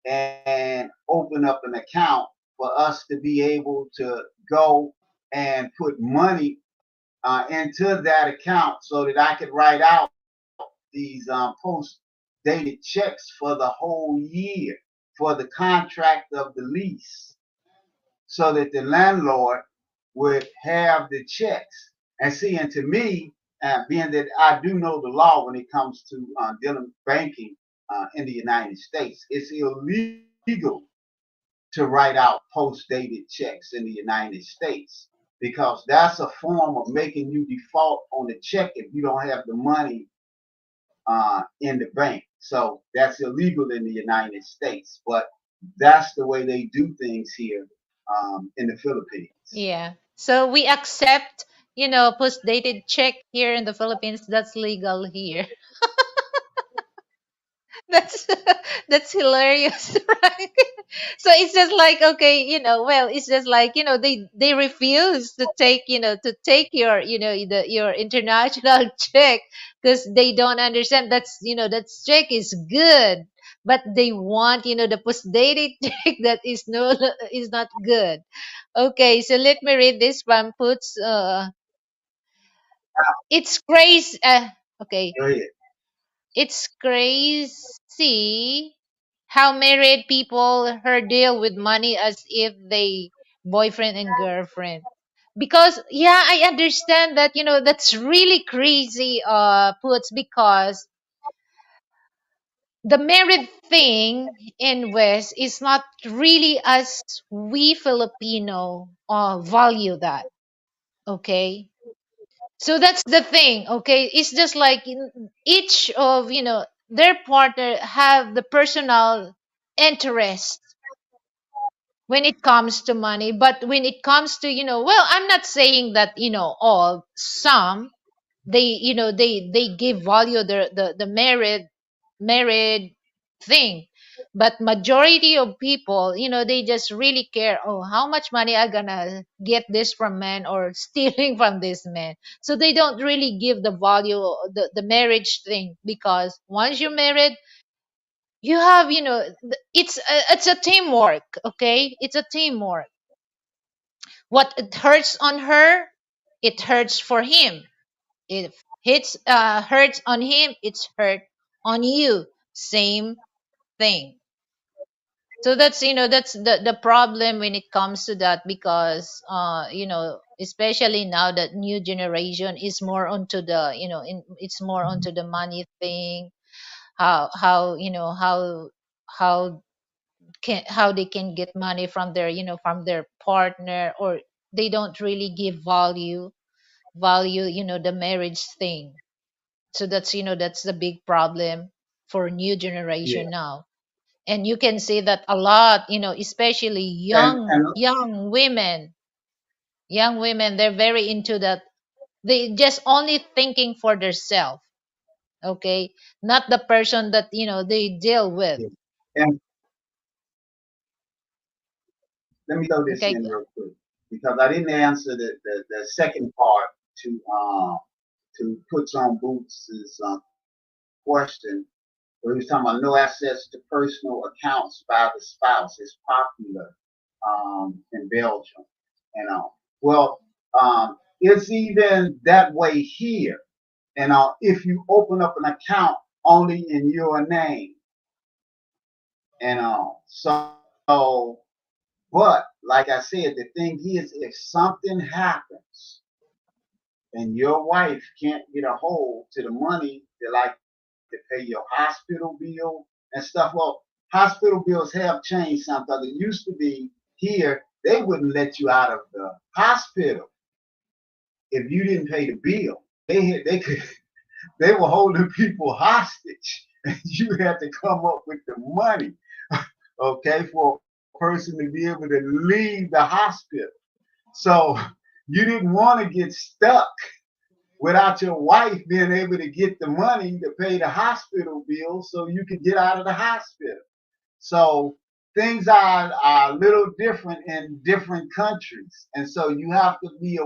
and open up an account for us to be able to go and put money into that account so that I could write out these post dated checks for the whole year for the contract of the lease so that the landlord would have the checks. And see, and to me, being that I do know the law when it comes to dealing with banking in the United States, it's illegal to write out post-dated checks in the United States because that's a form of making you default on the check if you don't have the money in the bank. So that's illegal in the United States, but that's the way they do things here in the Philippines. yeah. So we accept, post-dated check here in the Philippines. That's legal here. That's that's hilarious, right? So it's just like, okay, well, it's just like, they refuse to take, your, your international check, because they don't understand that's, that check is good, but they want, the post dated check that is no is not good. Okay, so let me read this one. Puts it's crazy. Okay, Go ahead. it's crazy how married people her deal with money as if they boyfriend and girlfriend. Because yeah, I understand that, that's really crazy, Puts, because the married thing in West is not really as we Filipino value that. Okay. So that's the thing, okay? It's just like each of, their partner have the personal interest when it comes to money. But when it comes to, well, I'm not saying that, all, some. they give value the married thing. But majority of people, they just really care, oh, how much money I gonna get this from man or stealing from this man. So they don't really give the value, the marriage thing, because once you're married, you have, it's a teamwork. Okay, it's a teamwork. What it hurts on her, it hurts for him. If hurts on him, it's hurt on you. Same thing. So that's the problem when it comes to that, because especially now that new generation is more onto the it's more onto the money thing. How how they can get money from their from their partner, or they don't really give value the marriage thing. So that's the big problem for new Yeah. generation now. And you can see that a lot, especially And young women, they're very into that. They just only thinking for themselves. Okay, not the person that they deal with. yeah. And let me throw this Okay. in real quick because I didn't answer the second part to put on Boots' question where he was talking about no access to personal accounts by the spouse is popular in Belgium. And well, it's even that way here. And if you open up an account only in your name, and but like I said, the thing is, if something happens and your wife can't get a hold to the money to like to pay your hospital bill and stuff. Well, hospital bills have changed something. It used to be here, they wouldn't let you out of the hospital if you didn't pay the bill. They could they were holding people hostage and you had to come up with the money, okay, for a person to be able to leave the hospital. So you didn't want to get stuck without your wife being able to get the money to pay the hospital bill so you could get out of the hospital. So things are a little different in different countries. And so you have to be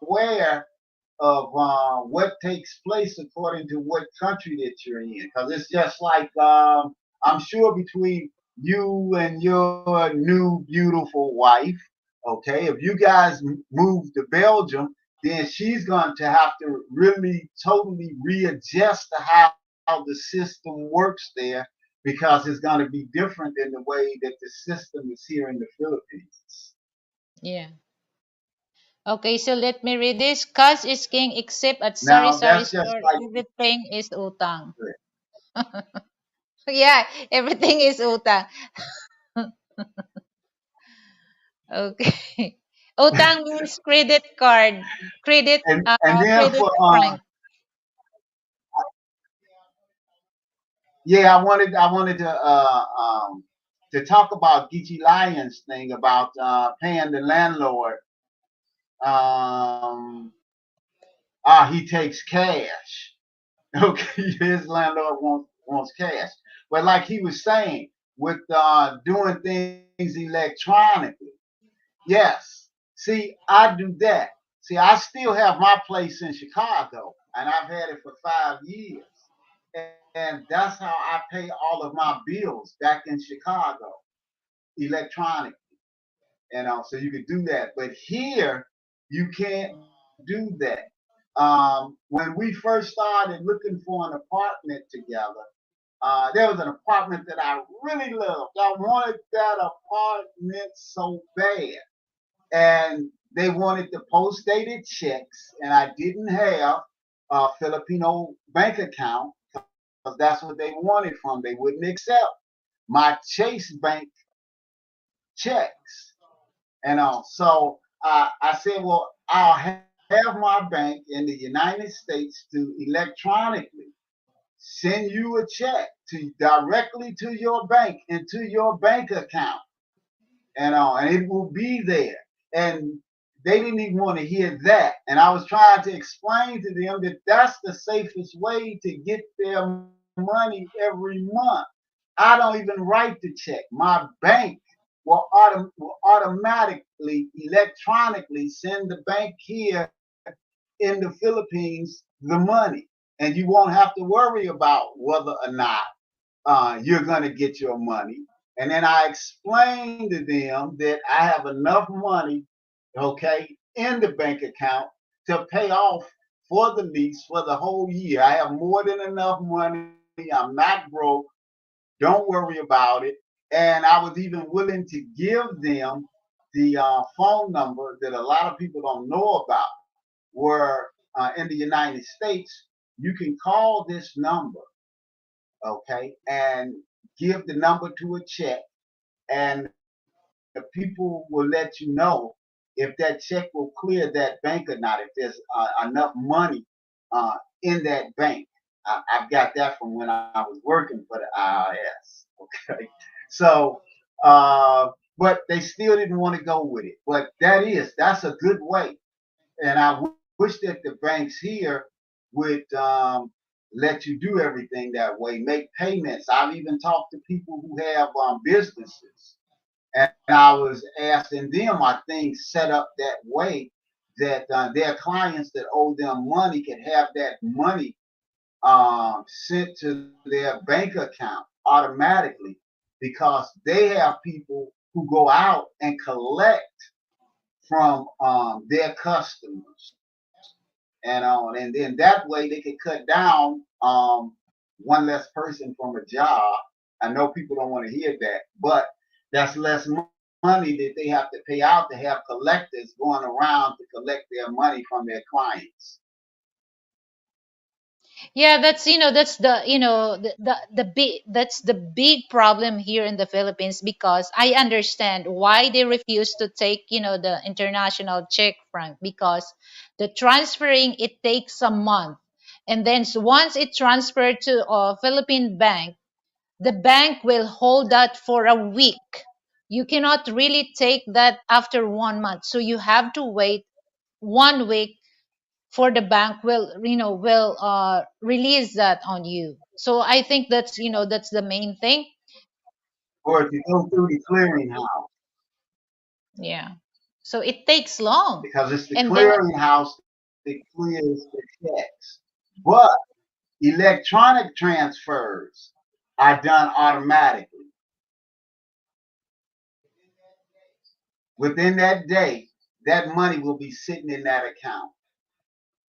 aware of what takes place according to what country that you're in. Because it's just like, I'm sure between you and your new beautiful wife, okay, if you guys move to Belgium, then she's going to have to really totally readjust to how the system works there because it's going to be different than the way that the system is here in the Philippines. Yeah. Okay, so let me read this. Cash is king except at sari Now, sari that's just store. like, Everything is utang. Yeah, everything is utang. Okay. Utang means credit card. Credit and then credit for frank. yeah, I wanted to talk about Geechee Lyons thing about paying the landlord. Um, he takes cash. Okay, his landlord wants cash. But like he was saying, with doing things electronically, yes. See, I do that. See, I still have my place in Chicago, and I've had it for 5 years. And that's how I pay all of my bills back in Chicago, electronically. And so you could do that. But here, you can't do that. When we first started looking for an apartment together, there was an apartment that I really loved. I wanted that apartment so bad. And they wanted the post dated checks, and I didn't have a Filipino bank account because that's what they wanted from. They wouldn't accept my Chase Bank checks. And so I said, well, I'll have my bank in the United States to electronically send you a check to directly to your bank into your bank account, and it will be there. And they didn't even want to hear that. And I was trying to explain to them that that's the safest way to get their money every month. I don't even write the check. My bank will automatically, electronically send the bank here in the Philippines the money. And you won't have to worry about whether or not you're going to get your money. And then I explained to them that I have enough money, okay, in the bank account to pay off for the lease for the whole year. I have more than enough money. I'm not broke. Don't worry about it. And I was even willing to give them the phone number that a lot of people don't know about, where in the United States, you can call this number, okay, and give the number to a check, and the people will let you know if that check will clear that bank or not, if there's enough money in that bank. I've got that from when I was working for the IRS. Okay, so but they still didn't want to go with it. But that's a good way, and I wish that the banks here would let you do everything that way, make payments. I've even talked to people who have businesses, and I was asking them, are things set up that way that their clients that owe them money can have that money sent to their bank account automatically, because they have people who go out and collect from their customers and on, and then that way they can cut down one less person from a job. I know people don't want to hear that, but that's less money that they have to pay out to have collectors going around to collect their money from their clients. Yeah, that's that's the the big, that's the big problem here in the Philippines, because I understand why they refuse to take the international check, Frank, because the transferring, it takes a month, and then once it transferred to a Philippine bank, the bank will hold that for a week. You cannot really take that after 1 month, so you have to wait 1 week for the bank will release that on you. So I think that's the main thing. Or if you go through the clearinghouse, Yeah, so it takes long. because it's the And then clearinghouse that clears the checks. But electronic transfers are done automatically. Within that day, that money will be sitting in that account.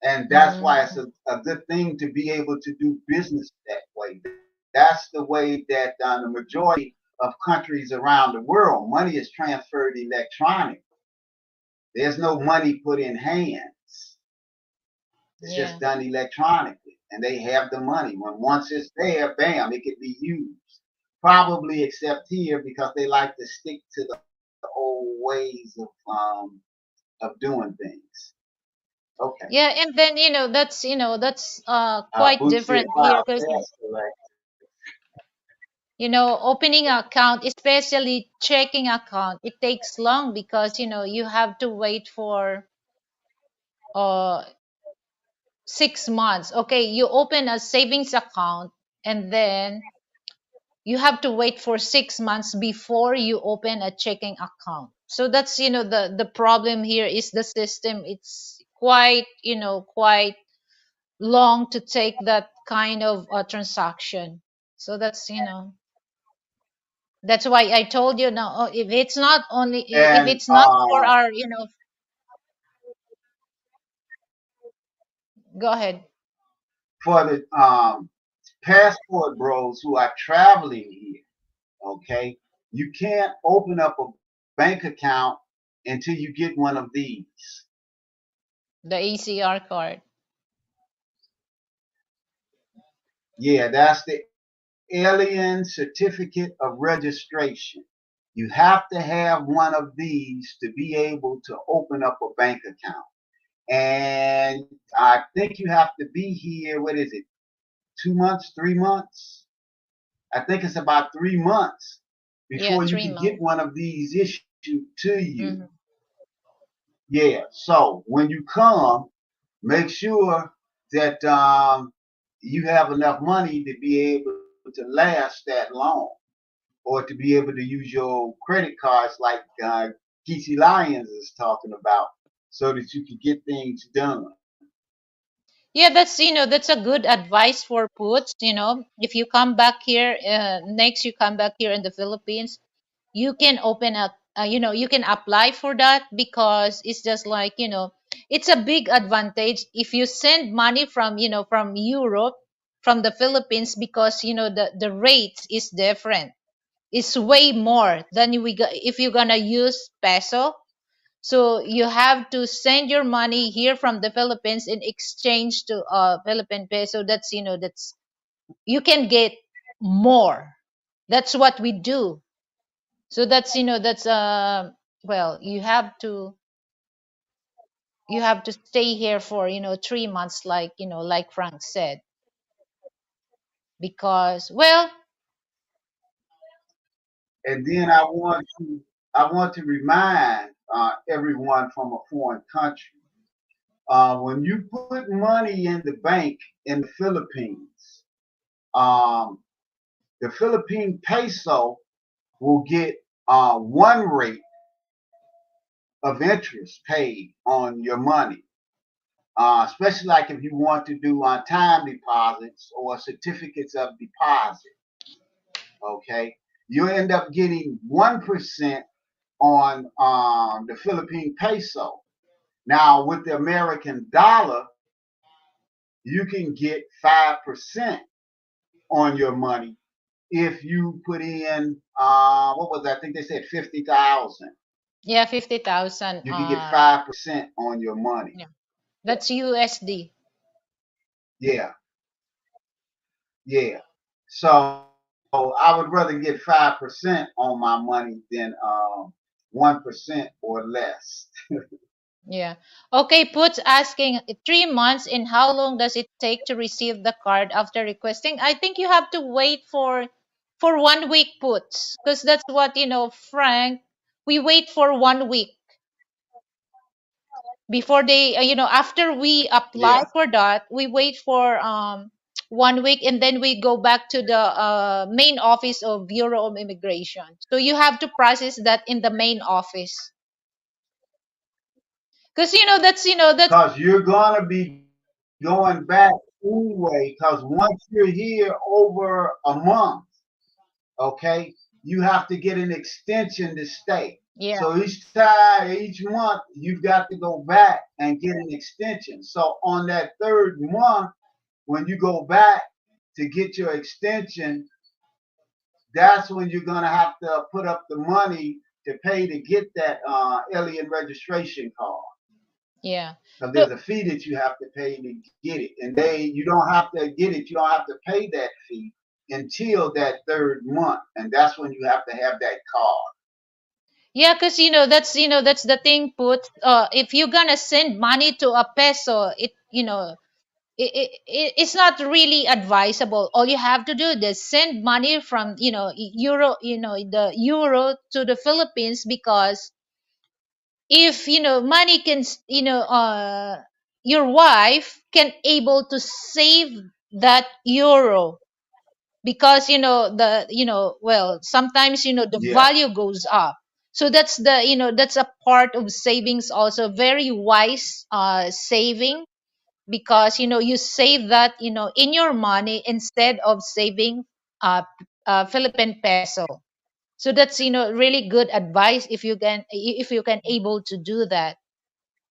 And that's why it's mm, a good thing to be able to do business that way. That's the way that the majority of countries around the world, money is transferred electronically. There's no money put in hands. It's just yeah. done electronically, and they have the money. Once it's there, bam, it could be used. Probably except here because they like to stick to the old ways of doing things. Okay. Yeah, and then that's quite Bootsy different here, Cloud because Pastor, like, opening an account, especially checking account, it takes long, because you have to wait for uh 6 months. Okay, you open a savings account, and then you have to wait for 6 months before you open a checking account. So that's the problem here is the system. It's quite quite long to take that kind of transaction. So that's why I told you now, if it's not only, if and it's not for our go ahead. for the passport bros who are traveling here, okay, you can't open up a bank account until you get one of these. The ACR card. Yeah, that's the Alien Certificate of Registration. You have to have one of these to be able to open up a bank account. And I think you have to be here, what is it, 2 months, 3 months? I think it's about 3 months Yeah, before you three can get months one of these issued to you. Mm-hmm. Yeah. So when you come, make sure that you have enough money to be able to last that long, or to be able to use your credit cards like Geechee Lyons is talking about, so that you can get things done. Yeah, that's that's a good advice for puts. If you come back here, next you come back here in the Philippines, you can open up. You can apply for that, because it's just like it's a big advantage if you send money from from Europe, from the Philippines, because the rate is different. It's way more than if you're gonna use peso. So you have to send your money here from the Philippines in exchange to Philippine peso. That's that's you can get more. That's what we do. So that's that's well, you have to stay here for 3 months, like like Frank said, because well, And then I want to remind everyone from a foreign country, when you put money in the bank in the Philippines, um, the Philippine peso will get one rate of interest paid on your money. Especially like if you want to do on time deposits or certificates of deposit. Okay, you end up getting 1% on the Philippine peso. Now with the American dollar, you can get 5% on your money if you put in what was that? I think they said 50,000. yeah, 50,000. You can get 5% on your money. Yeah, that's USD. Yeah, yeah. So I would rather get 5% on my money than 1% or less. Yeah. Okay, Puts asking 3 months, and how long does it take to receive the card after requesting? I think you have to wait for 1 week, Puts, because that's what Frank. We wait for 1 week before they after we apply Yeah, for that, we wait for 1 week, and then we go back to the main office of Bureau of Immigration. So you have to process that in the main office, because that's because you're gonna be going back anyway. Because once you're here over a month, okay, you have to get an extension to stay. yeah. So each month, you've got to go back and get an extension. So on that third month, when you go back to get your extension, that's when you're gonna have to put up the money to pay to get that alien registration card. Yeah. Because So there's a fee that you have to pay to get it, and you don't have to get it. You don't have to pay that fee until that third month, and that's when you have to have that card. yeah, because that's the thing. Put if you're gonna send money to a peso, it's not really advisable. All you have to do is send money from euro, the euro to the Philippines, because if money can your wife can able to save that euro, because the well, sometimes the Yeah, value goes up. So that's a part of savings, also very wise saving, because you save that in your money instead of saving Philippine peso. So that's really good advice, if you can able to do that,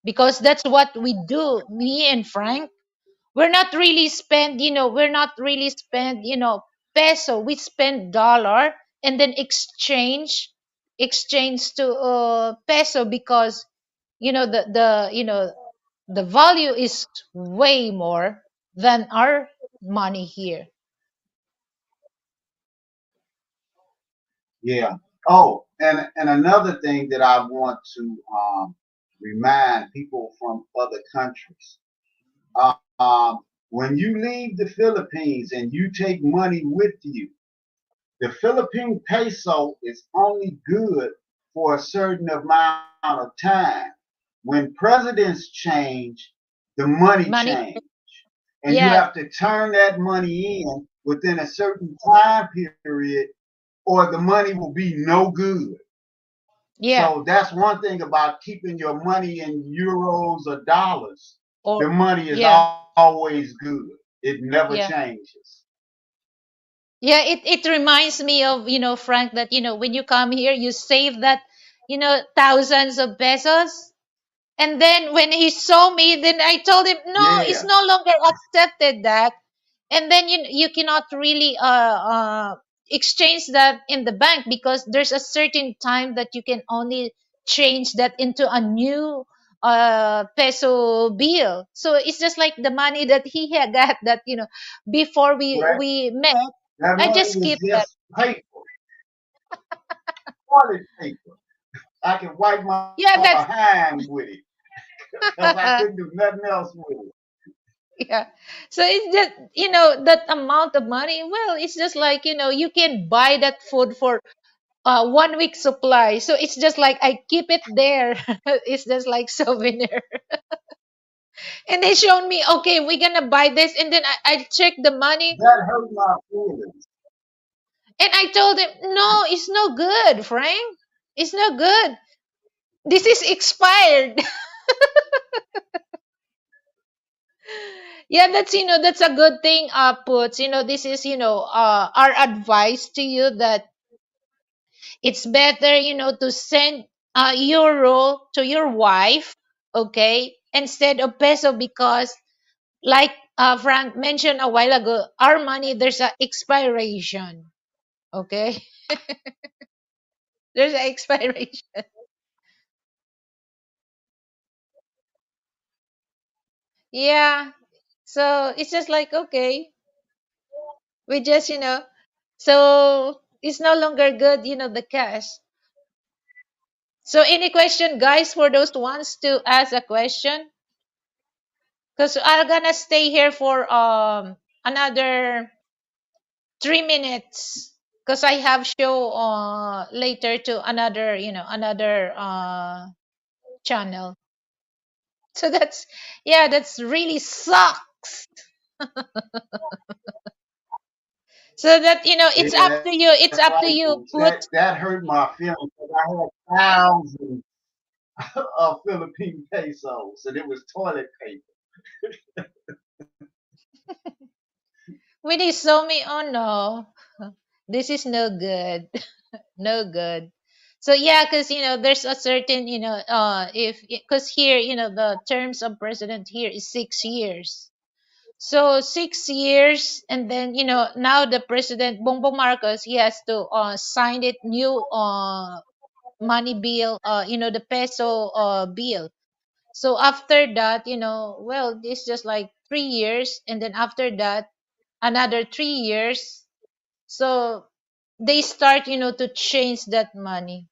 because that's what we do, me and Frank. We're not really spend peso. We spend dollar, and then exchange to peso, because the value is way more than our money here. yeah. Oh, and another thing that I want to remind people from other countries: when you leave the Philippines and you take money with you, the Philippine peso is only good for a certain amount of time. when presidents change, the money Money. change. And you Yes. have to turn that money in within a certain time period, or the money will be no good. Yeah. So that's one thing about keeping your money in euros or dollars. Or The money is yeah. always good. It never Yeah. changes. Yeah, it reminds me of, Frank, that, when you come here, you save that, thousands of pesos. And then when he saw me, then I told him, no, it's Yeah, no longer accepted that. And then you cannot really exchange that in the bank, because there's a certain time that you can only change that into a new peso bill. So it's just like the money that he had got, that, before correct. we met, That I money just is keep that. just paper, toilet paper. I can wipe my Yeah, that's behind with it because I couldn't do nothing else with it. yeah. So it's just, that amount of money. Well, it's just like, you can buy that food for 1 week supply. So it's just like I keep it there. It's just like souvenir. And they showed me, okay, we're gonna buy this, and then I check the money, That hurt my feelings. and I told him, no, it's no good, Frank. It's no good. This is expired. Yeah, that's a good thing, Puts. This is, our advice to you, that it's better, to send euro to your wife, okay, instead of peso, because, like Frank mentioned a while ago, our money, there's a expiration, okay? There's an expiration. Yeah. So it's just like, okay, we just, so it's no longer good, the cash. So any question, guys, for those wants to ask a question? Because I'm gonna stay here for another 3 minutes, because I have show later to another, another channel. So that's, yeah, that's really sucks. So that, it's up Yeah, to you. It's that's up to right, you, folks. Put. That hurt my feelings because I had thousands of Philippine pesos, and it was toilet paper. When he saw me, oh no, this is no good. No good. So yeah, because, there's a certain, if, because here, the terms of president here is 6 years. So 6 years, and then, now the president Bongbong Marcos, he has to sign it new money bill, the peso bill. So after that, well, it's just like 3 years, and then after that, another 3 years. So they start, to change that money.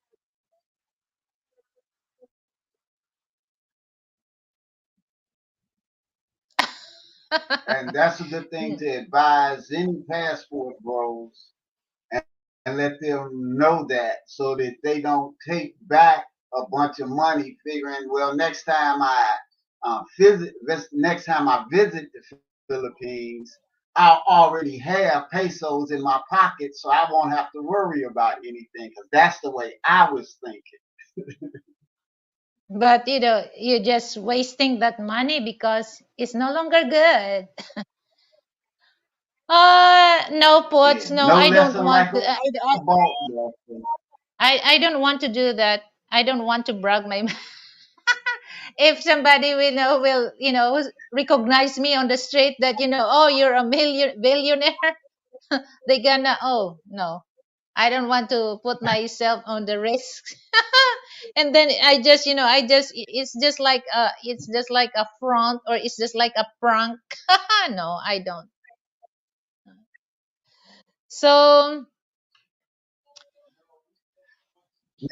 And that's a good thing to advise any passport bros, and, and let them know that so that they don't take back a bunch of money figuring, well, next time I visit the Philippines, I'll already have pesos in my pocket, so I won't have to worry about anything. Because that's the way I was thinking. But, you're just wasting that money because it's no longer good. No, Yeah, Puts. No, no I don't lesson want like to. a ball lesson. I don't want to do that. I don't want to brag my. If somebody will, recognize me on the street, that, oh, you're a billionaire, they gonna, oh no, I don't want to put myself on the risk. And then it's just like a front, or it's just like a prank. No, I don't. So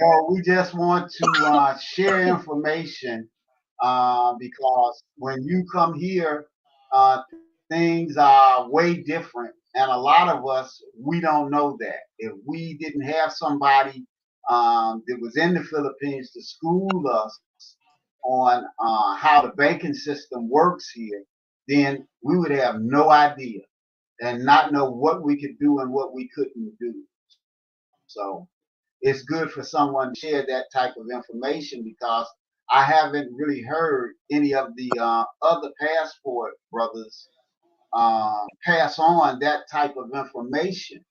No, we just want to share information because when you come here, uh, things are way different. And a lot of us, we don't know that. If we didn't have somebody that was in the Philippines to school us, on how the banking system works here, then we would have no idea and not know what we could do and what we couldn't do. So it's good for someone to share that type of information because I haven't really heard any of the other passport brothers pass on that type of information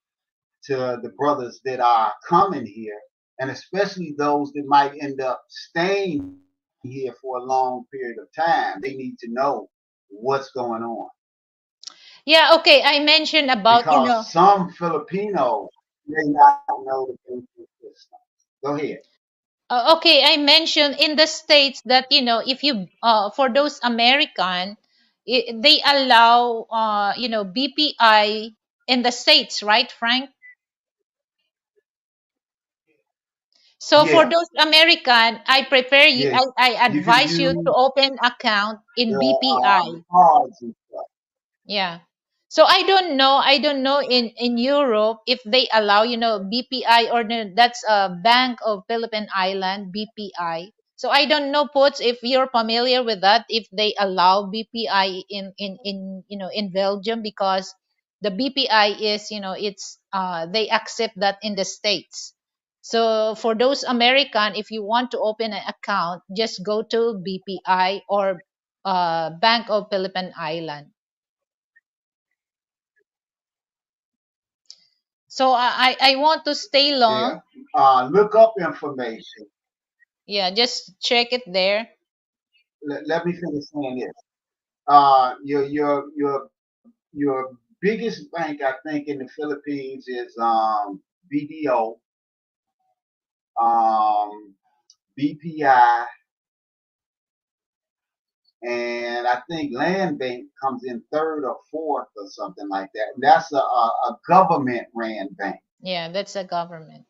to the brothers that are coming here, and especially those that might end up staying here for a long period of time. They need to know what's going on Yeah, okay. I mentioned about, because some Filipinos may not know the banking system. Go ahead. okay, I mentioned in the States that, if you, for those American, they allow, BPI in the States, right, Frank? So for Yeah, those American, I prepare you, yeah. I You can advise you to use open account in the BPI. cards and stuff. Yeah. So I don't know in Europe if they allow, BPI, or no, that's a Bank of Philippine Island, BPI. So I don't know, Puts, if you're familiar with that, if they allow BPI in Belgium, because the BPI is, it's they accept that in the States. So for those American, if you want to open an account, just go to BPI or Bank of Philippine Island. So I want to stay Yeah. long. Look up information. Yeah, just check it there. Let me finish saying this. Your biggest bank, I think, in the Philippines is BDO, um, BPI, and I think Land Bank comes in third or fourth or something like that. That's a government ran bank. Yeah, that's a government.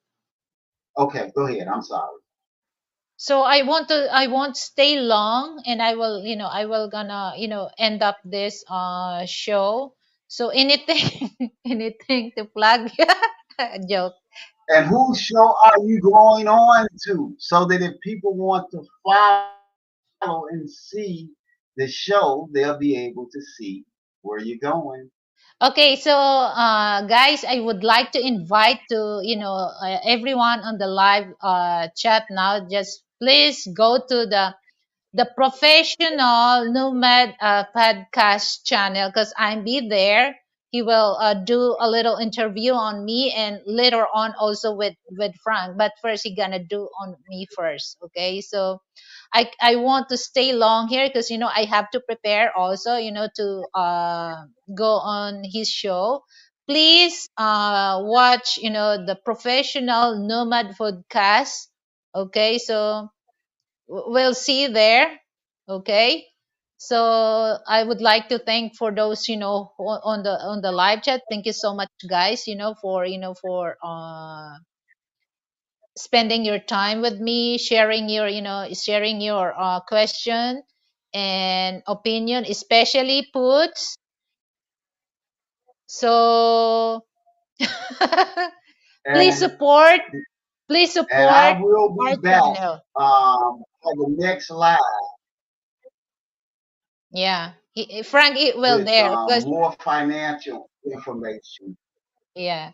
Okay, go ahead. I'm sorry. So I won't stay long, and I will gonna, end up this show. So anything anything to plug? Joke. And whose show are you going on to so that if people want to follow and see the show, they'll be able to see where you're going? Okay, so guys, I would like to invite to, everyone on the live chat now. Just please go to the professional nomad podcast channel, because I'm be there. He will do a little interview on me, and later on also with Frank, but first he gonna do on me first. Okay, so I want to stay long here, because I have to prepare also, to go on his show. Please watch, the professional nomad podcast. Okay, so we'll see you there. Okay, so I would like to thank for those, on the live chat. Thank you so much, guys, for spending your time with me, sharing your question and opinion, especially Puts. So please And support, please and I support will our be back channel. for the next live Yeah, Frank, it will with there, because more financial information. yeah.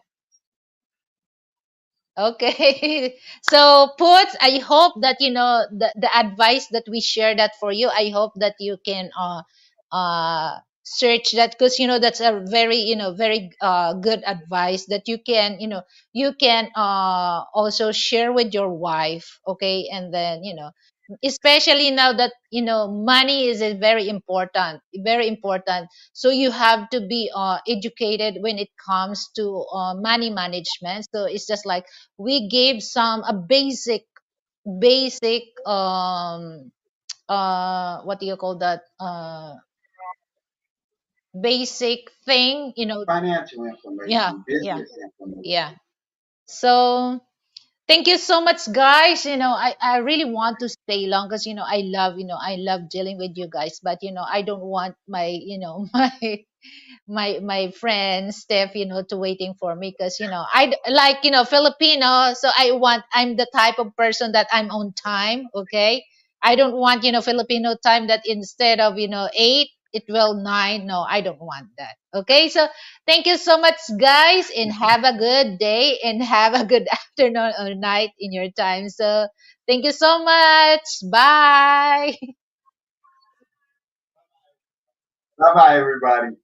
Okay. So, Puts, I hope that the advice that we share that for you. I hope that you can search that, because that's a very very good advice that you can also share with your wife. Okay, and then especially now that money is a very important. So you have to be educated when it comes to money management. So it's just like we gave some a basic what do you call that, basic thing. Financial Yeah, information, yeah, business information. yeah. So thank you so much, guys. I really want to stay long, because I love dealing with you guys, but I don't want my my friend Steph, to waiting for me, because like Filipino, so I'm the type of person that I'm on time. Okay, I don't want, Filipino time that instead of, 8, it will 9. No, I don't want that. Okay. So thank you so much, guys, and have a good day and have a good afternoon or night in your time. So thank you so much. Bye. Bye bye, everybody.